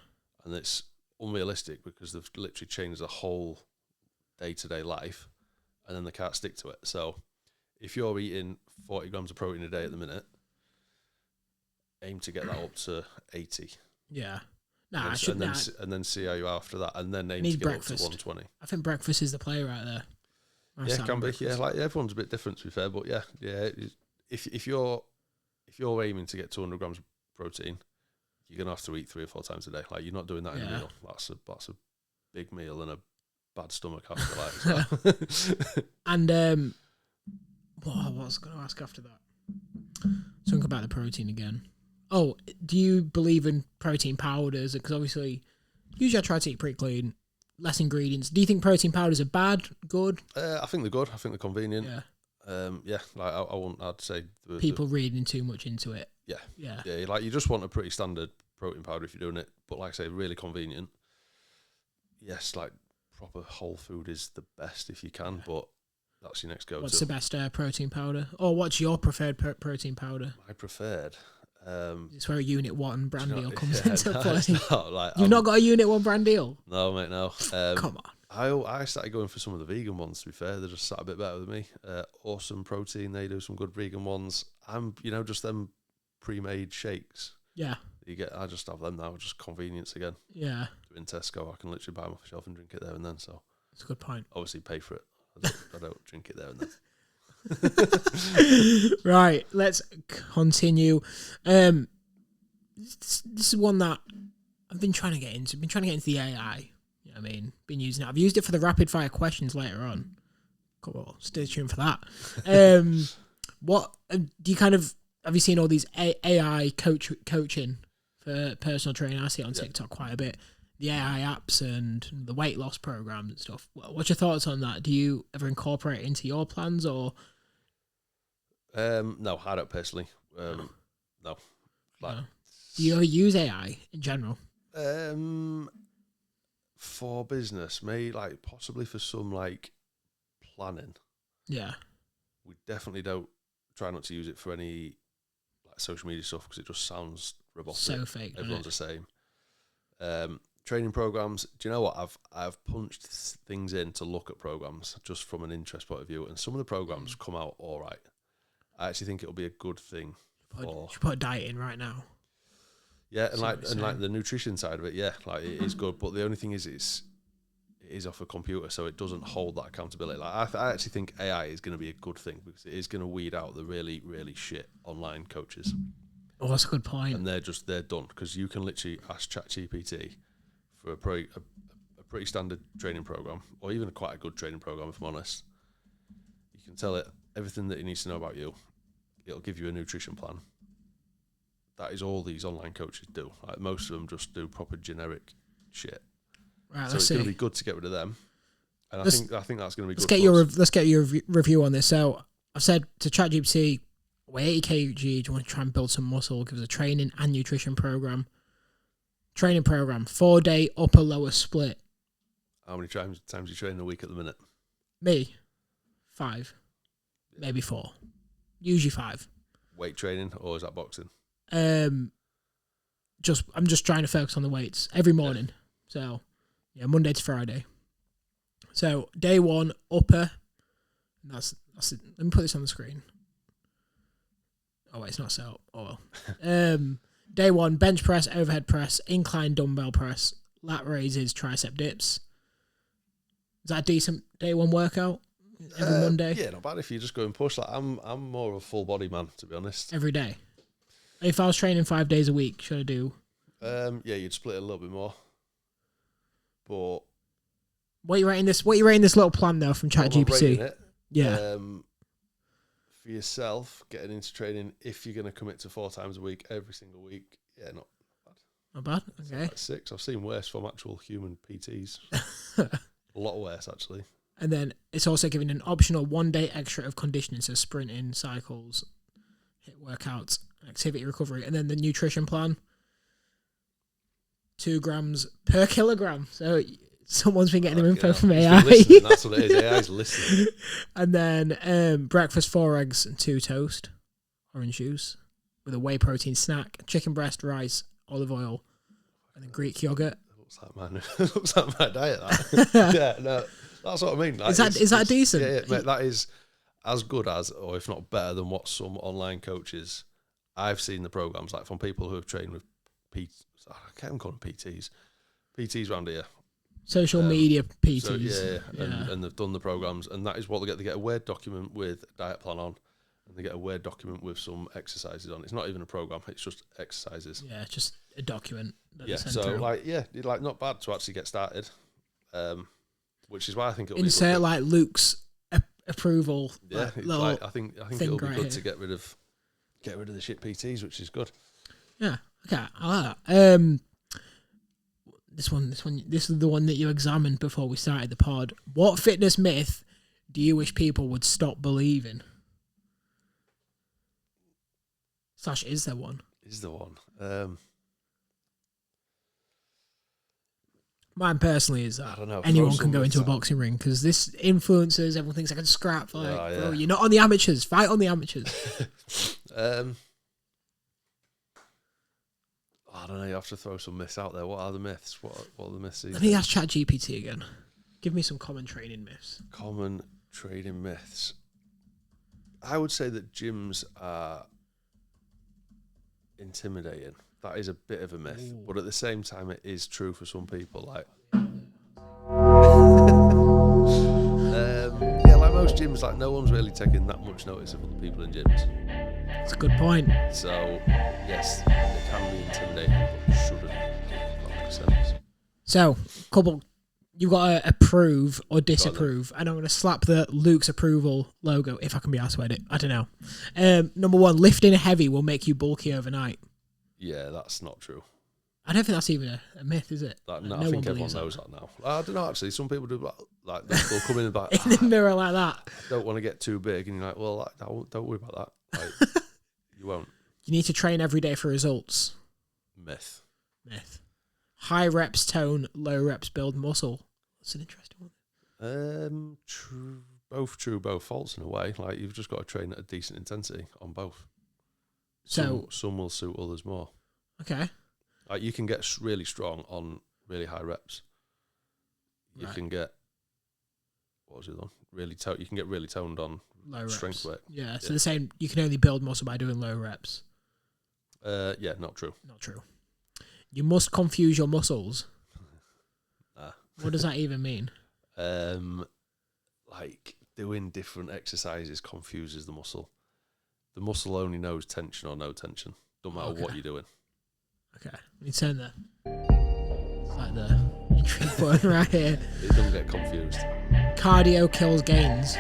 And it's unrealistic because they've literally changed the whole day-to-day life and then they can't stick to it. So if you're eating 40 grams of protein a day at the minute, aim to get that up to 80. Yeah. And then see how you are after that, and then aim to get up to 120. I think breakfast is the play right there. Yeah, it can be. Yeah, like everyone's a bit different, to be fair, but yeah. If you're aiming to get 200 grams of protein, you're gonna have to eat 3 or 4 times a day. Like, you're not doing that in a meal. That's a big meal and a bad stomach after that. So. And what I was going to ask after that? Something about the protein again. Oh, do you believe in protein powders? Because obviously, usually I try to eat pretty clean, less ingredients. Do you think protein powders are bad, good? I think they're good. I think they're convenient. Yeah. Like I'd say people reading too much into it. Yeah. Like, you just want a pretty standard protein powder if you're doing it, but like I say, really convenient. Yes, like proper whole food is the best if you can, but that's your next go-to. What's the best protein powder? Or what's your preferred protein powder? My preferred. It's where a Unit 1 brand deal comes into play. Like, You've not got a Unit 1 brand deal? No, mate, no. Come on. I started going for some of the vegan ones, to be fair. They're just sat a bit better with me. Awesome Protein, they do some good vegan ones. I'm, just them pre-made shakes. Yeah. I just have them now, just convenience again. Yeah. In Tesco, I can literally buy them off the shelf and drink it there and then. So that's a good point. Obviously pay for it. I don't drink it there and then. Right, let's continue. This is one that I've been trying to get into. Been trying to get into the AI. You know what I mean? Been using it. I've used it for the rapid fire questions later on. Cool. Stay tuned for that. What do you have you seen all these AI coaching for personal training? I see it on TikTok quite a bit. The AI apps and the weight loss programs and stuff. What's your thoughts on that? Do you ever incorporate it into your plans or? No, I don't personally. No. Like, no. Do you ever use AI in general? For business, maybe like possibly for some like planning. Yeah. We definitely don't try not to use it for any like social media stuff because it just sounds robotic. So fake. Everyone's the same. Training programs. Do you know what? I've punched things in to look at programs just from an interest point of view, and some of the programs come out all right. I actually think it'll be a good thing. You should put a diet in right now. Yeah, and like the nutrition side of it, yeah, like it is good. But the only thing is, it is off a computer, so it doesn't hold that accountability. Like I actually think AI is going to be a good thing because it is going to weed out the really, really shit online coaches. Oh, that's a good point. And they're done because you can literally ask ChatGPT for a pretty standard training program, or even quite a good training program, if I'm honest. You can tell it everything that it needs to know about you. It'll give you a nutrition plan. That is all these online coaches do. Like, most of them just do proper generic shit. Right, so it's going to be good to get rid of them. And I think that's going to be good. Let's get your review on this. So I've said to ChatGPT, we're 80 kg. Do you want to try and build some muscle? Give us a training and nutrition program. 4-day upper lower split. How many times you train a week at the minute? Me, 5, maybe 4. Usually 5. Weight training, or is that boxing? I'm just trying to focus on the weights every morning. Yeah. So yeah, Monday to Friday. So day 1 upper. And that's it. Let me put this on the screen. Oh wait, it's not set up. Oh well. Day 1 bench press, overhead press, incline dumbbell press, lat raises, tricep dips. Is that a decent day 1 workout every Monday? Yeah, not bad if you just go and push. Like I'm more of a full body man, to be honest. Every day. If I was training 5 days a week, should I do? Yeah, you'd split it a little bit more. But what you rating this little plan though from ChatGPT? Yeah. For yourself, getting into training, if you're going to commit to 4 times a week, every single week, yeah, not bad. Not bad. Okay. Like 6. I've seen worse from actual human PTs. A lot worse, actually. And then it's also giving an optional 1 day extra of conditioning, so sprinting, cycles, hit workouts, activity recovery, and then the nutrition plan, 2 grams per kilogram. So someone's been getting their info from AI. That's what it is. AI's listening. And then breakfast 4 eggs and 2 toast, orange juice with a whey protein snack, chicken breast, rice, olive oil, and then Greek yogurt. Looks like my diet. That. Yeah, no, that's what I mean. Like, is that decent? Yeah, mate, that is. as good as, or if not better than what some online coaches, I've seen the programs like from people who have trained with I can't even call them PTs around here. Social media PTs. So, and they've done the programs, and that is what they get. They get a Word document with a diet plan on, and they get a Word document with some exercises on. It's not even a program; it's just exercises. Yeah, just a document. Yeah, so not bad to actually get started. Which is why I think it'll insert be like Luke's approval. Yeah, I think it'll be good to get rid of the shit PTs, which is good. Yeah, okay, I like that. This is the one that you examined before we started the pod. What fitness myth do you wish people would stop believing? / is there one? Is there one? Mine personally is that I don't know, anyone can go into a boxing ring because this influencers, everyone thinks I can scrap. Like, bro, you're not on the amateurs. Fight on the amateurs. I don't know. You have to throw some myths out there. What are the myths? What are the myths? I think that's ChatGPT again. Give me some common training myths. Common training myths. I would say that gyms are intimidating. That is a bit of a myth, but at the same time, it is true for some people. Like, like most gyms, like no one's really taking that much notice of other people in gyms. That's a good point. So, yes, they can be intimidating, but shouldn't. That makes sense. So, you've got to approve or disapprove, and I'm going to slap the Luke's approval logo if I can be asked with it. I don't know. Number one, lifting heavy will make you bulky overnight. Yeah, that's not true. I don't think that's even a myth, is it? I think everyone knows that now. I don't know, actually. Some people do like they'll come in and like, in the mirror like that. I don't want to get too big, and you're like, well, don't worry about that. Like, you won't. You need to train every day for results. Myth. High reps tone, low reps build muscle. That's an interesting one. True. Both false in a way. Like, you've just got to train at a decent intensity on both. So some will suit others more. Okay. Like, you can get really strong on really high reps. You can get, what was the other one? You can get really toned on low strength reps. work. Yeah, so the same, you can only build muscle by doing low reps. Yeah, not true. Not true. You must confuse your muscles. Nah. What does that even mean? Like, doing different exercises confuses the muscle. The muscle only knows tension or no tension. Don't matter what you're doing. Okay. We turn it's like the entry point right here. It doesn't get confused. Cardio kills gains.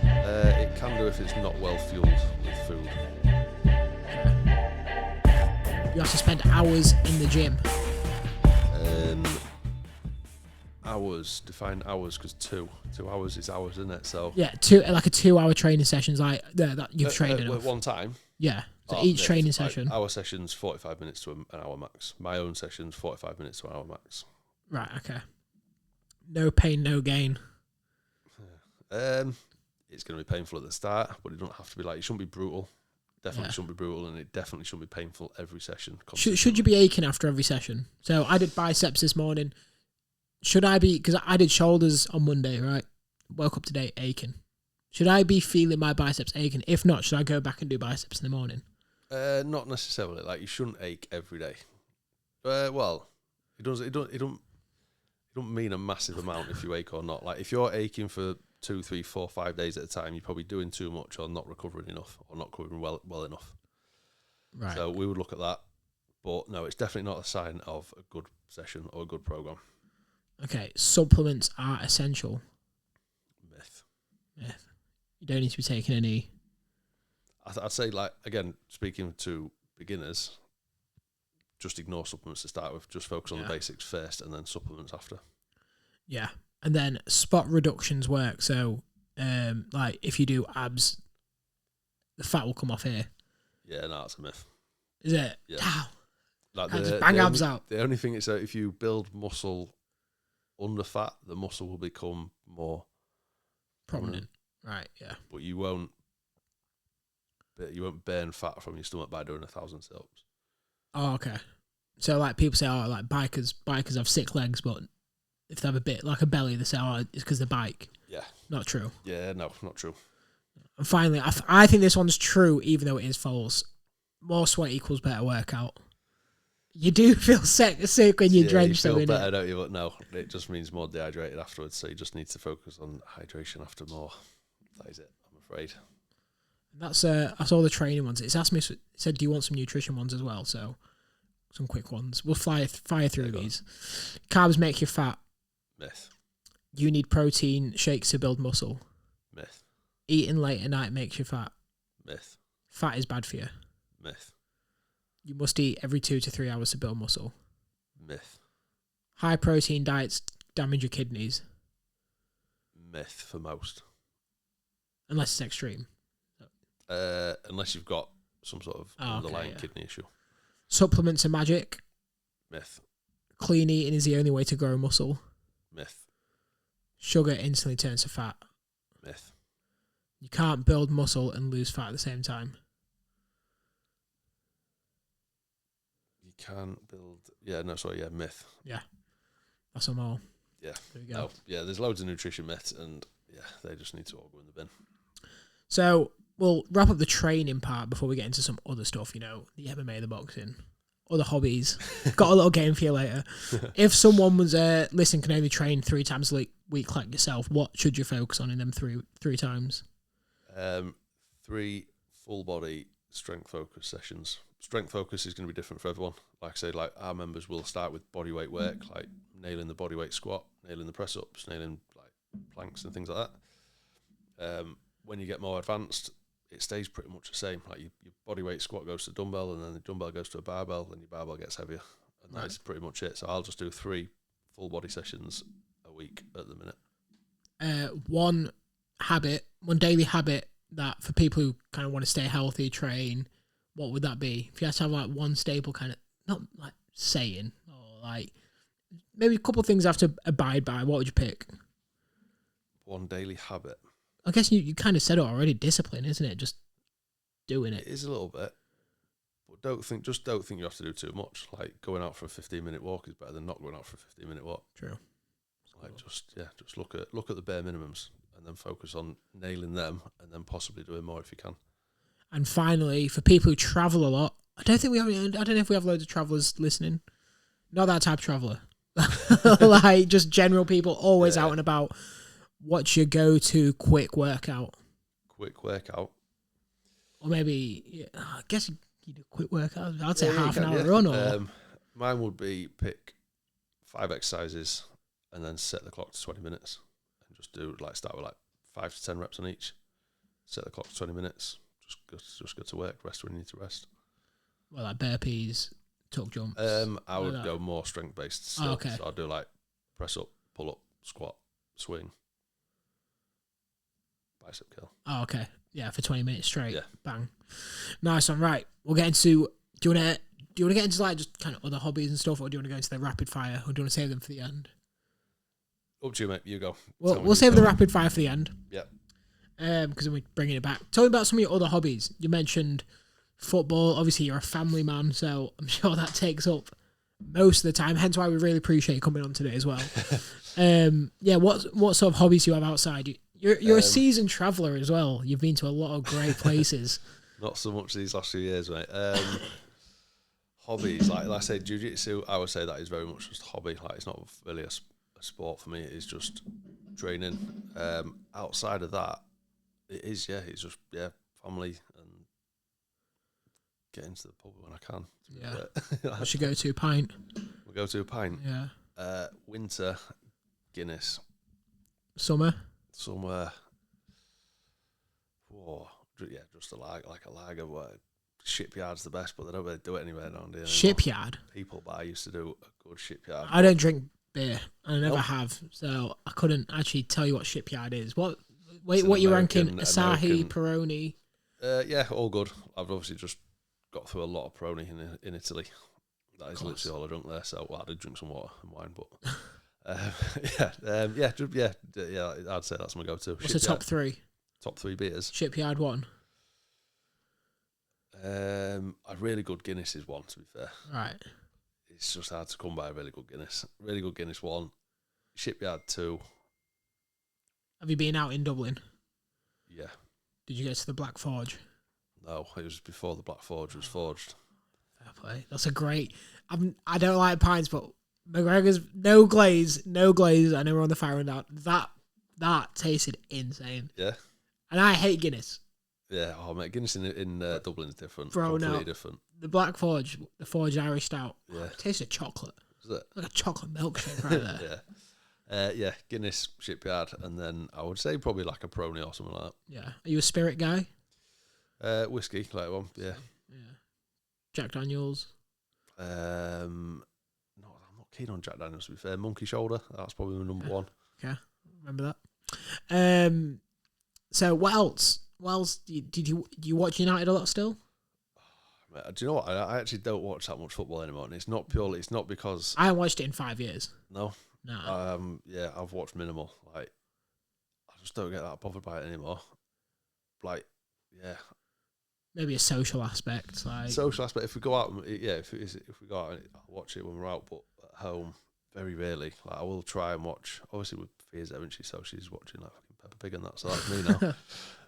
It can do if it's not well fueled with food. You have to spend hours in the gym. Hours, define hours, because 2 hours is hours, isn't it? So yeah, 2-hour training sessions like that you've trained enough. At one time. Yeah. So each training session. Our session's 45 minutes to an hour max. My own session's 45 minutes to an hour max. Right. Okay. No pain, no gain. It's going to be painful at the start, but it don't have to be like. It shouldn't be brutal. Definitely shouldn't be brutal, and it definitely shouldn't be painful every session. Should you be aching after every session? So I did biceps this morning. Should I be, because I did shoulders on Monday, right? Woke up today aching. Should I be feeling my biceps aching? If not, should I go back and do biceps in the morning? Not necessarily. Like, you shouldn't ache every day. Well, it don't mean a massive amount if you ache or not. Like, if you're aching for 2, 3, 4, 5 days at a time, you're probably doing too much or not recovering enough or not recovering well enough. Right. So we would look at that. But no, it's definitely not a sign of a good session or a good program. Okay, supplements are essential. Myth. You don't need to be taking any. I'd say, like, again, speaking to beginners, just ignore supplements to start with. Just focus on the basics first and then supplements after. Yeah. And then spot reductions work. So, like, if you do abs, the fat will come off here. Yeah, no, that's a myth. Is it? Yeah. Ow. Like, just bang abs out. The only thing is that if you build muscle under fat, the muscle will become more prominent. Right, yeah. But you won't burn fat from your stomach by doing 1,000 sit-ups. Oh, okay. So, like, people say, like, bikers have sick legs, but if they have a bit like a belly, they say, it's because they bike. Yeah. Not true. Yeah, no, not true. And finally, I think this one's true, even though it is false. More sweat equals better workout. You do feel sick when you're drenched. You feel in better, it. don't you? But no, it just means more dehydrated afterwards. So you just need to focus on hydration after more. That is it, I'm afraid. That's all the training ones. It's asked me. It said, "Do you want some nutrition ones as well?" So some quick ones. We'll fire through these. Carbs make you fat. Myth. You need protein shakes to build muscle. Myth. Eating late at night makes you fat. Myth. Fat is bad for you. Myth. You must eat every 2 to 3 hours to build muscle. Myth. High protein diets damage your kidneys. Myth for most. Unless it's extreme. Unless you've got some sort of underlying kidney issue. Supplements are magic. Myth. Clean eating is the only way to grow muscle. Myth. Sugar instantly turns to fat. Myth. You can't build muscle and lose fat at the same time. You can't build... myth. Yeah. That's them all. Yeah. There we go. No, yeah, there's loads of nutrition myths and they just need to all go in the bin. So we'll wrap up the training part before we get into some other stuff, the MMA, the boxing, other hobbies. Got a little game for you later. If someone was listening, can only train 3 times a week like yourself, what should you focus on in them three times? 3 full body strength focus sessions. Strength focus is going to be different for everyone. Like I say, like our members will start with body weight work, like nailing the body weight squat, nailing the press ups, nailing like planks and things like that. When you get more advanced, it stays pretty much the same. Like your body weight squat goes to dumbbell, and then the dumbbell goes to a barbell, and your barbell gets heavier, and that's pretty much it. So I'll just do 3 full body sessions a week at the minute. One daily habit that for people who kind of want to stay healthy, train, what would that be? If you had to have like one staple kind of, not like saying, or like maybe a couple of things I have to abide by, what would you pick? One daily habit. I guess you kind of said it already. Discipline, isn't it? Just doing it. It is a little bit, but don't think you have to do too much. Like going out for a 15-minute walk is better than not going out for a 15-minute walk. True. Like just look at the bare minimums and then focus on nailing them, and then possibly doing more if you can. And finally, for people who travel a lot, I don't know if we have loads of travellers listening. Not that type of traveller. Like just general people always out and about. What's your go-to quick workout? Quick workout? Or maybe, I guess you do quick workout. I'd say half an hour run. Or mine would be pick 5 exercises and then set the clock to 20 minutes. And just start with 5 to 10 reps on each. Set the clock to 20 minutes. Just go to work. Rest when you need to rest. Well, like burpees, tuck jumps. I would go more strength-based still. Okay. So I'd do press up, pull up, squat, swing. Bicep curl. Oh, okay. Yeah, for 20 minutes straight. Yeah. Bang. Nice one. Right. We'll get into... Do you want to get into just kind of other hobbies and stuff, or do you want to go into the rapid fire, or do you want to save them for the end? Up to you, mate. You go. We'll save the rapid fire for the end. Yeah. Because then we're bringing it back. Tell me about some of your other hobbies. You mentioned football. Obviously, you're a family man, so I'm sure that takes up most of the time. Hence why we really appreciate you coming on today as well. What sort of hobbies do you have outside? You're a seasoned traveller as well. You've been to a lot of great places. Not so much these last few years, mate. Hobbies, like I say, jiu-jitsu, I would say that is very much just a hobby. Like it's not really a sport for me. It's just training. Outside of that, it's just family and getting to the pub when I can. Yeah. I should go to a pint. We'll go to a pint. Yeah. Winter, Guinness. Summer. Somewhere. Whoa. Yeah, just a lager. Shipyard's the best, but they don't really do it anywhere down here. Shipyard? People bar used to do a good shipyard. I don't drink beer. I never have, so I couldn't actually tell you what shipyard is. What you ranking? Asahi, Peroni? Yeah, all good. I've obviously just got through a lot of Peroni in Italy. That is literally all I drank there. So I did drink some water and wine, but I'd say that's my go-to. What's the top 3? Top 3 beers. Shipyard 1. A really good Guinness is 1, to be fair. Right. It's just hard to come by a really good Guinness. Really good Guinness 1. Shipyard 2. Have you been out in Dublin? Yeah. Did you get to the Black Forge? No, it was before the Black Forge was forged. Fair play. That's a great. I don't like pints, but McGregor's no glaze. I never on the fire and that tasted insane. Yeah. And I hate Guinness. Yeah. Oh mate, Guinness in Dublin is different. Bro, completely no. different. The Black Forge, the Forged Irish Stout. Yeah. It tasted chocolate. Is it? Like a chocolate milkshake right there. Yeah. Guinness Shipyard, and then I would say probably like a Peroni or something like that. Yeah. Are you a spirit guy? Whiskey, like one. Yeah. Jack Daniels. No, I'm not keen on Jack Daniels, to be fair. Monkey Shoulder, that's probably my number one. Okay, remember that. So what else? Did you watch United a lot still? Do you know what? I actually don't watch that much football anymore, and it's not because I haven't watched it in 5 years. No. Yeah, I've watched minimal. Like, I just don't get that bothered by it anymore. Like, yeah. Maybe a social aspect, like social aspect. If we go out, if we go out, I'll watch it when we're out. But at home, very rarely. Like, I will try and watch. Obviously, with Fia's there, isn't she? So she's watching like fucking Peppa Pig and that. So that's me now.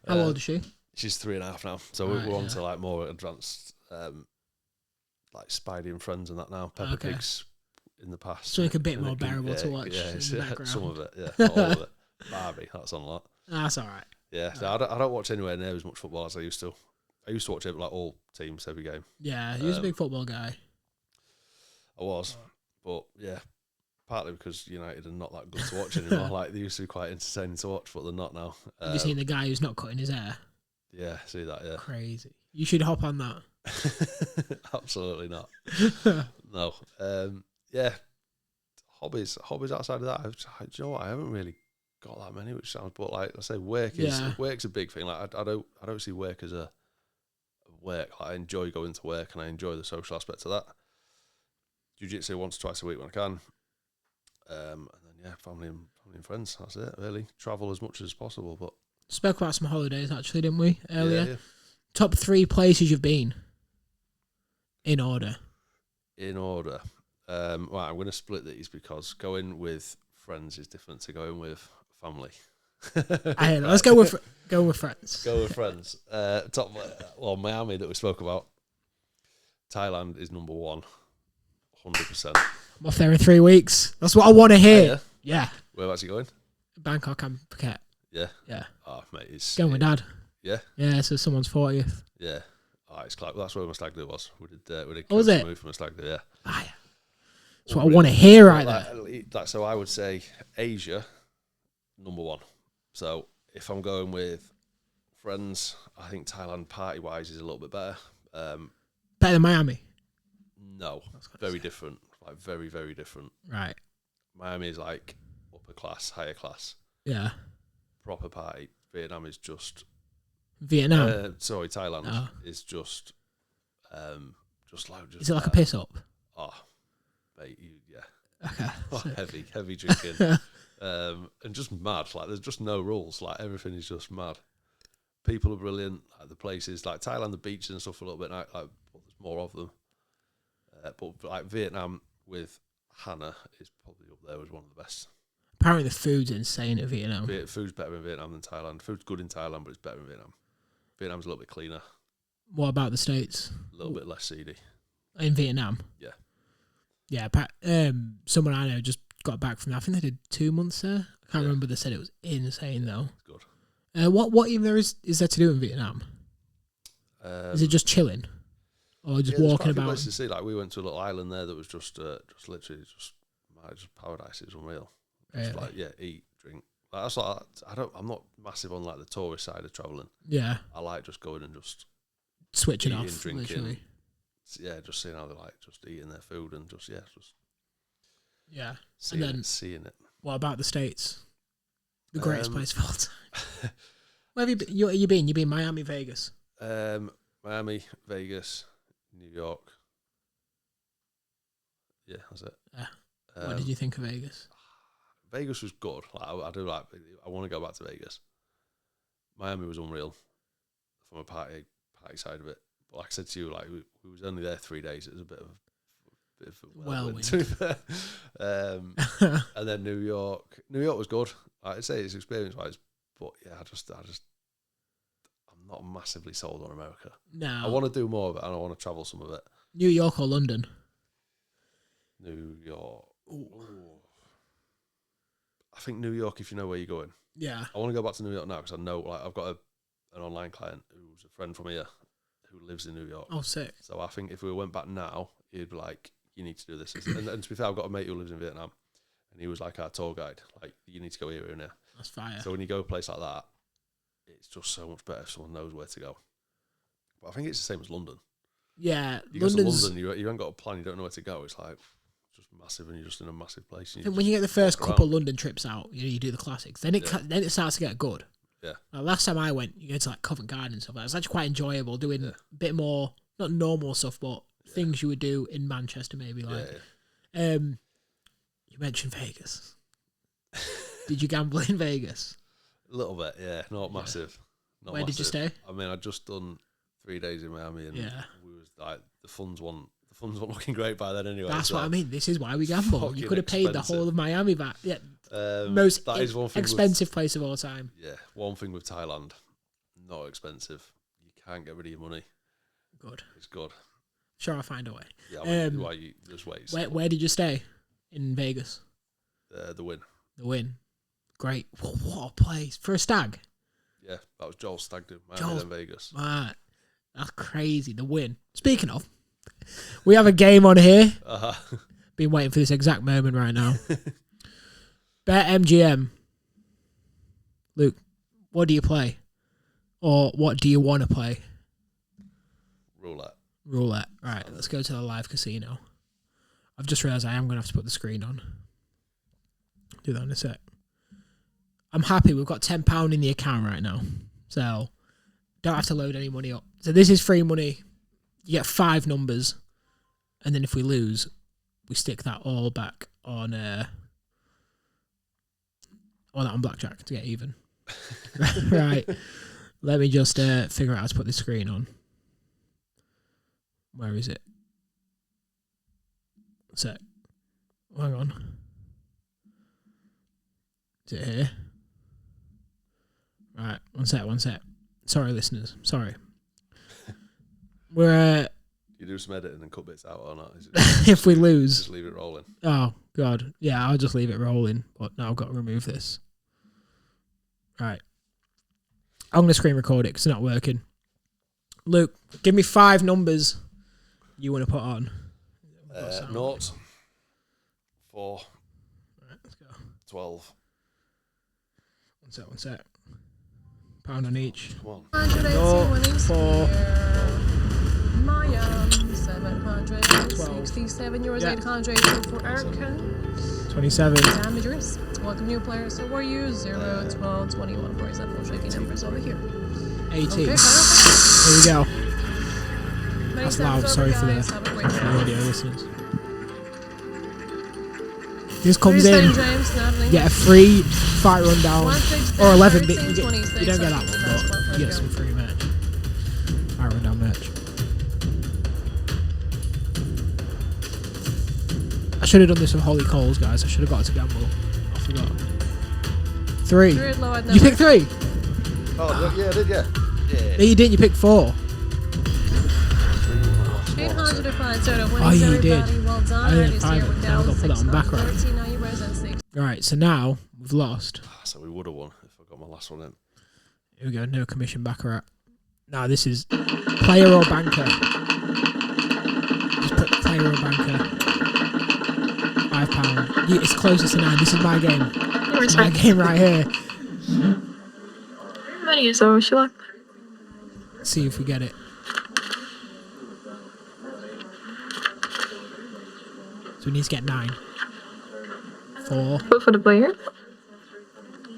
How old is she? She's 3.5 now. So we're on to like more advanced, like Spidey and Friends and that now. Peppa Pig's in the past. So it's a bit more bearable to watch. Yeah, some of it. Yeah, not all of it. Barbie, that's on a lot. That's all right. Yeah, so I don't watch anywhere near as much football as I used to. I used to watch it like all teams every game. Yeah, he was a big football guy. I was, but yeah, partly because United are not that good to watch anymore. Like, they used to be quite entertaining to watch, but they're not now. Have you seen the guy who's not cutting his hair? Yeah, see that. Yeah, crazy. You should hop on that. Absolutely not. No. Yeah. Hobbies outside of that. Do you know what? I haven't really got that many, which sounds. But like I say, work's a big thing. Like I don't see work as a work. Like, I enjoy going to work, and I enjoy the social aspect of that. Jiu-jitsu once or twice a week when I can. And then family and friends. That's it. Really, travel as much as possible. But spoke about some holidays actually, didn't we, earlier? Yeah. Top 3 places you've been. In order. Well, I'm going to split these because going with friends is different to going with family. Let's go with friends. Go with friends. Miami that we spoke about. Thailand is number 1, 100%. I'm off there in 3 weeks. That's what I want to hear. Yeah. Whereabouts are you going? Bangkok and Phuket. Yeah. Yeah. Oh, mate, it's going with Dad. Yeah. Yeah, so someone's 40th. Yeah. Oh, it's like that's where my stag do was. We did was it? move from a stag do, yeah. Ah, yeah. That's what I want to hear right there. So I would say Asia, number 1. So if I'm going with friends, I think Thailand party-wise is a little bit better. Better than Miami? No, very different. Like, very, very different. Right. Miami is like upper class, higher class. Yeah. Proper party. Vietnam is just... Thailand is just is it like a piss up? Oh, mate, yeah. Okay. Heavy drinking. And just mad. Like, there's just no rules. Like, everything is just mad. People are brilliant. Like, the places, like Thailand, the beaches and stuff, a little bit like there's more of them. But like Vietnam with Hana is probably up there as one of the best. Apparently the food's insane in Vietnam. Food's better in Vietnam than Thailand. Food's good in Thailand, but it's better in Vietnam. Vietnam's a little bit cleaner. What about the States? A little bit less seedy. In Vietnam? Yeah. Yeah, someone I know just got back from there. I think they did 2 months there. I can't remember. They said it was insane though. Good. What even is there to do in Vietnam? Is it just chilling? Or just walking about? Places to see. Like, we went to a little island there that was just literally just paradise. It was unreal. Just eat, drink. Like, that's like, I'm not massive on like the tourist side of travelling. Yeah. I like just going and just switching eating, off, drinking. literally. Yeah, just seeing how they like just eating their food and just seeing it. What about the States? The greatest place of all time. Where have you been? You been? You've been Miami, Vegas. Miami, Vegas, New York. Yeah, that's it. Yeah. What did you think of Vegas? Vegas was good. Like, I want to go back to Vegas. Miami was unreal from a party side of it. But like I said to you, like we was only there 3 days. It was a bit of a whirlwind. And then New York. New York was good. I'd say it's experience-wise, but yeah, I'm not massively sold on America. No. I want to do more of it, and I want to travel some of it. New York or London? New York. Ooh. I think New York, if you know where you're going. Yeah. I want to go back to New York now because I know, like, I've got an online client who's a friend from here who lives in New York. Oh, sick. So I think if we went back now, he'd be like, you need to do this. And to be fair, I've got a mate who lives in Vietnam, and he was like our tour guide. Like, you need to go here and there. That's fire. So when you go a place like that, it's just so much better if someone knows where to go. But I think it's the same as London. Yeah. You go to London, you haven't got a plan, you don't know where to go. It's like just massive, and you're just in a massive place. And when you get the first couple London trips out, you do the classics. Then it starts to get good. Yeah. Like last time I went, you go to like Covent Garden and stuff. It was actually quite enjoyable doing a bit more, not normal stuff, but things you would do in Manchester maybe. Like, you mentioned Vegas. Did you gamble in Vegas? A little bit, yeah. Not massive. Where did you stay? I mean, I'd just done 3 days in Miami, and we was like the funds weren't looking great by then anyway. That's what I mean. This is why we gamble. You could have paid the whole of Miami back. Yeah. Most that is one thing expensive place of all time. Yeah. One thing with Thailand, not expensive. You can't get rid of your money. Good. It's good. Sure, I'll find a way. Yeah. I mean, why you just wait. Where did you stay in Vegas? The Win. The Win. Great. What a place for a stag. Yeah, that was Joel's stag do. Miami then Vegas. Right. That's crazy. The Win. Speaking of, we have a game on here. Been waiting for this exact moment right now. BetMGM. Luke, what do you play? Or what do you want to play? Roulette. Right, let's go to the live casino. I've just realised I am going to have to put the screen on. Do that in a sec. I'm happy we've got £10 in the account right now. So, don't have to load any money up. So this is free money. You get 5 numbers. And then if we lose, we stick that all back on blackjack to get even. Right. Let me just figure out how to put the screen on. Where is it? One sec. Hang on. Is it here? Right. One sec. Sorry, listeners. Sorry. We're... You do some editing and cut bits out or not? If we lose... Just leave it rolling. Oh, God. Yeah, I'll just leave it rolling. But now I've got to remove this. Right. I'm going to screen record it because it's not working. Luke, give me 5 numbers you want to put on. 0, 4, right, let's go. 12. One sec. Pound on each. Come on. 0, 4. Maya, 767 euros, Yeah. 800 for Erica. 27. Damagers. Welcome new players. So were you 0, 12, 21, 47 shaky numbers over here. 18. Okay, Here we go. Many That's loud. steps Sorry over, for guys. Have a great the day. audio listeners. This comes Please, in. James, Natalie. Get a free fight rundown. 16, Or 11. But 13, you 26, don't get that 17, one, but you get some free merch. Fight rundown merch. I should have done this with Holly Coles, guys. I should have got to gamble. I forgot. 3. You picked 3? Oh, yeah, I did, yeah. No, you didn't. You picked 4. 805. Oh, you did. Well done. I didn't This find year it. we're Now I've got to put that on back right. 13, now you present 6. Right, so now we've lost. So we would have won if I got my last one in. Here we go. No commission baccarat. Now this is player or banker. Just put player or banker. £5. It's closest to 9. This is my game. It's my game right here. Money is always luck. Let's see if we get it. So we need to get 9. 4. Vote for the player.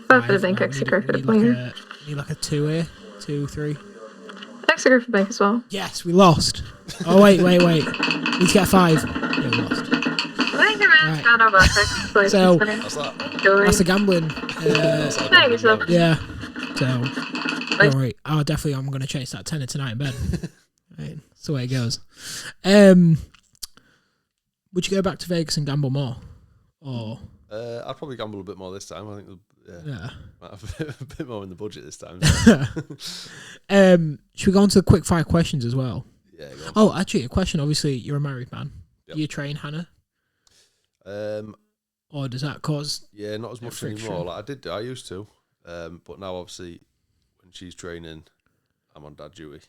Vote for the 5. bank, executor for the Need player. like a 2 here. 2, 3. Executor for bank as well. Yes, we lost. Oh, wait. Need to get 5. Yeah, we lost. Right. So, What's that? that's the gambling. Thank you, sir. Yeah. So, don't worry. I'm going to chase that tenner tonight in bed. Right. That's the way it goes. Would you go back to Vegas and gamble more? Or I'd probably gamble a bit more this time. I think yeah. might have a bit more in the budget this time. Should we go on to the quick fire questions as well? Yeah. Go on. Oh, actually, a question. Obviously, you're a married man. Yep. Do you train Hannah? Or does that cause? Yeah, not as much friction? anymore. Like I used to, but now obviously when she's training, I'm on dad duty.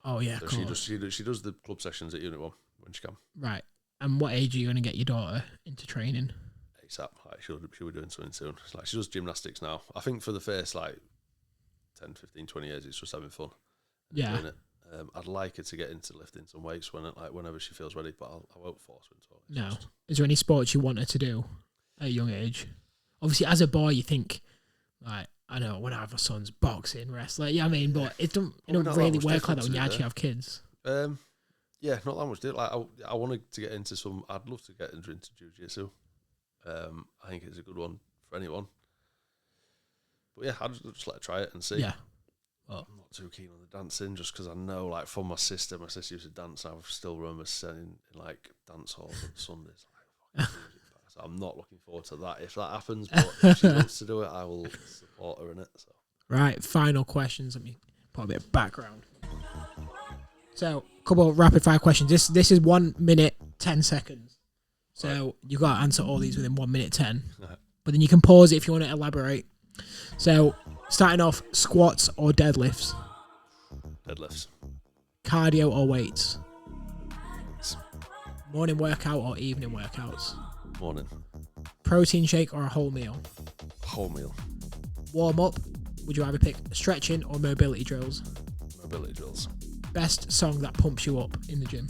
Oh yeah, So cool. she does the club sessions at Unit 1 when she can. Right. And what age are you going to get your daughter into training? ASAP. Like she'll be doing something soon. It's like she does gymnastics now. I think for the first like 10, 15, 20 years, it's just having fun. Yeah. Doing it. I'd like her to get into lifting some weights whenever she feels ready, but I won't force her into it. No. Is there any sports you want her to do at a young age? Obviously, as a boy, you think, like, I know when I have a son's boxing, wrestling, yeah, I mean, but it don't really work like that when you actually have kids. Yeah, not that much. Like I wanted to get into some. I'd love to get into jiu-jitsu. I think it's a good one for anyone. But yeah, I'd just let her try it and see. Yeah. Well, I'm not too keen on the dancing, just because I know, like, from my sister used to dance. I still remember sitting in like dance halls on Sundays. So I'm not looking forward to that if that happens. But if she wants to do it, I will support her in it. So. Right, final questions. Let me put a bit of background. So, a couple of rapid fire questions. This is 1 minute 10 seconds. So you got to answer all these within 1 minute 10. But then you can pause it if you want to elaborate. So, starting off, squats or deadlifts? Deadlifts. Cardio or weights? Morning workout or evening workouts? Morning. Protein shake or a whole meal? Whole meal. Warm up, would you either pick stretching or mobility drills? Mobility drills. Best song that pumps you up in the gym?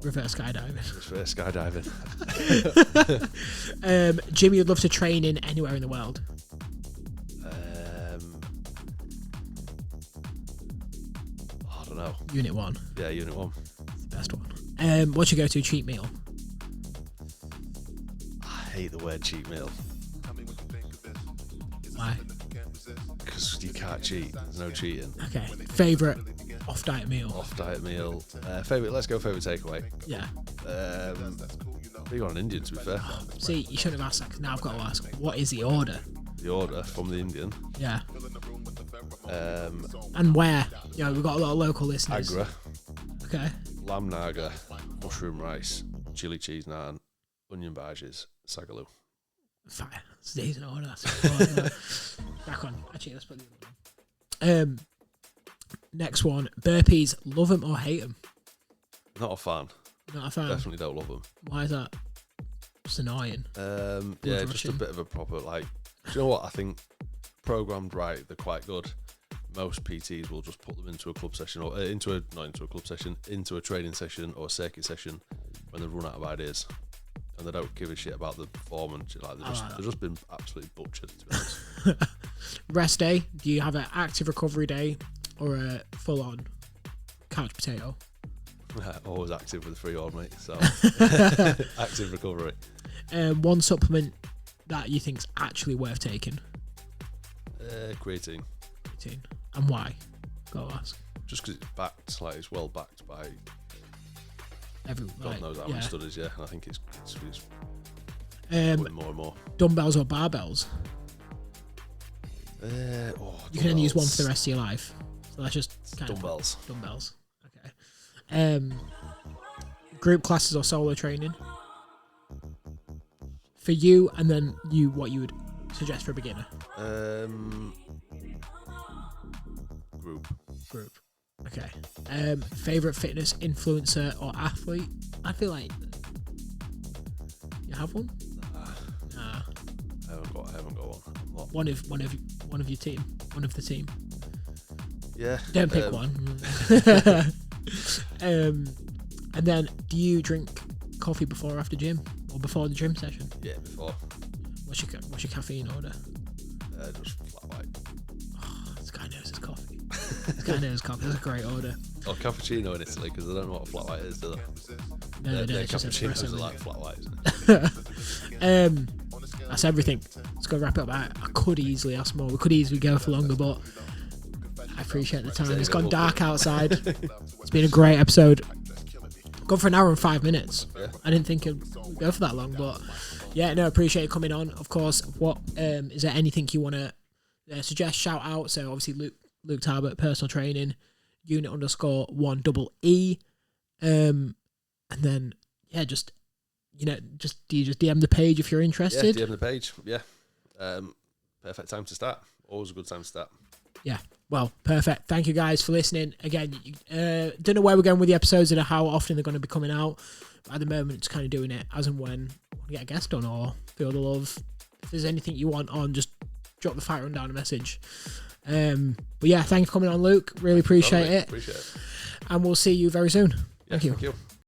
Reverse skydiving. Reverse skydiving. Gym you'd love to train in anywhere in the world? I don't know. Unit 1. Yeah, Unit 1. It's the best one. What's your go-to cheat meal? I hate the word cheat meal. Why? Because you can't cheat. There's no cheating. Okay. Favourite off-diet meal? Off-diet meal. Let's go favourite takeaway. Yeah. Big on an Indian, to be fair. See, you shouldn't have asked that, 'cause now I've got to ask, what is the order? The order from the Indian. Yeah. And where? Yeah, we've got a lot of local listeners. Agra. Okay. Lamb naga, mushroom rice, chili cheese naan, onion bhajias, sagaloo. Fire. It's a decent order. Back on. Actually, let's put the other one. Next one. Burpees. Love them or hate them? Not a fan. Not a fan. Definitely don't love them. Why is that? Just annoying. Yeah, just a bit of a proper, like, do you know what? I think programmed right, they're quite good. Most PTs will just put them into a club session or into a training session or a circuit session when they've run out of ideas. And they don't give a shit about the performance. Like they've just been absolutely butchered, to be honest. Rest day. Do you have an active recovery day or a full-on couch potato? Always active with 3 odd, mate. So active recovery. One supplement that you think's actually worth taking? Creatine. Creatine. And why? Go ask. Just because it's backed, like it's well backed by everyone. God knows how many studies, yeah. And I think it's more and more. Dumbbells or barbells? You can only use one for the rest of your life. So that's just kind dumbbells. Dumbbells. Okay. Group classes or solo training? For you, and then what you would suggest for a beginner? Group. Okay. Favorite fitness influencer or athlete? I feel like you have one. Nah. I haven't got one. One of your team. One of the team. Yeah. Don't pick one. And then, do you drink coffee before or after gym, or before the gym session? Yeah, before. What's your caffeine order? Just flat white. Oh, this guy knows his coffee. This guy knows coffee. That's a great order. Or cappuccino in Italy, because I don't know what a flat white is, do they? No, Their it's just cappuccinos espresso. are like flat whites. That's everything. Let's go wrap it up. I could easily ask more. We could easily go for longer, but I appreciate the time. It's gone dark outside. It's been a great episode. gone for an hour and 5 minutes. Yeah. I didn't think it'd go for that long, but yeah, no, appreciate you coming on. Of course, what is there anything you want to suggest, shout out? So obviously Luke Tarbatt, personal training, unit _1EE, and then yeah, just do you just DM the page if you're interested? Yeah, DM the page. Yeah, perfect time to start. Always a good time to start. Yeah, well, perfect. Thank you guys for listening. Again, don't know where we're going with the episodes and how often they're going to be coming out. But at the moment, it's kind of doing it as and when we get a guest on or feel the love. If there's anything you want on, just drop the Fight Rundown a message. But yeah, thanks for coming on, Luke. Really appreciate it. Appreciate it. And we'll see you very soon. Yeah, Thank you. Thank you.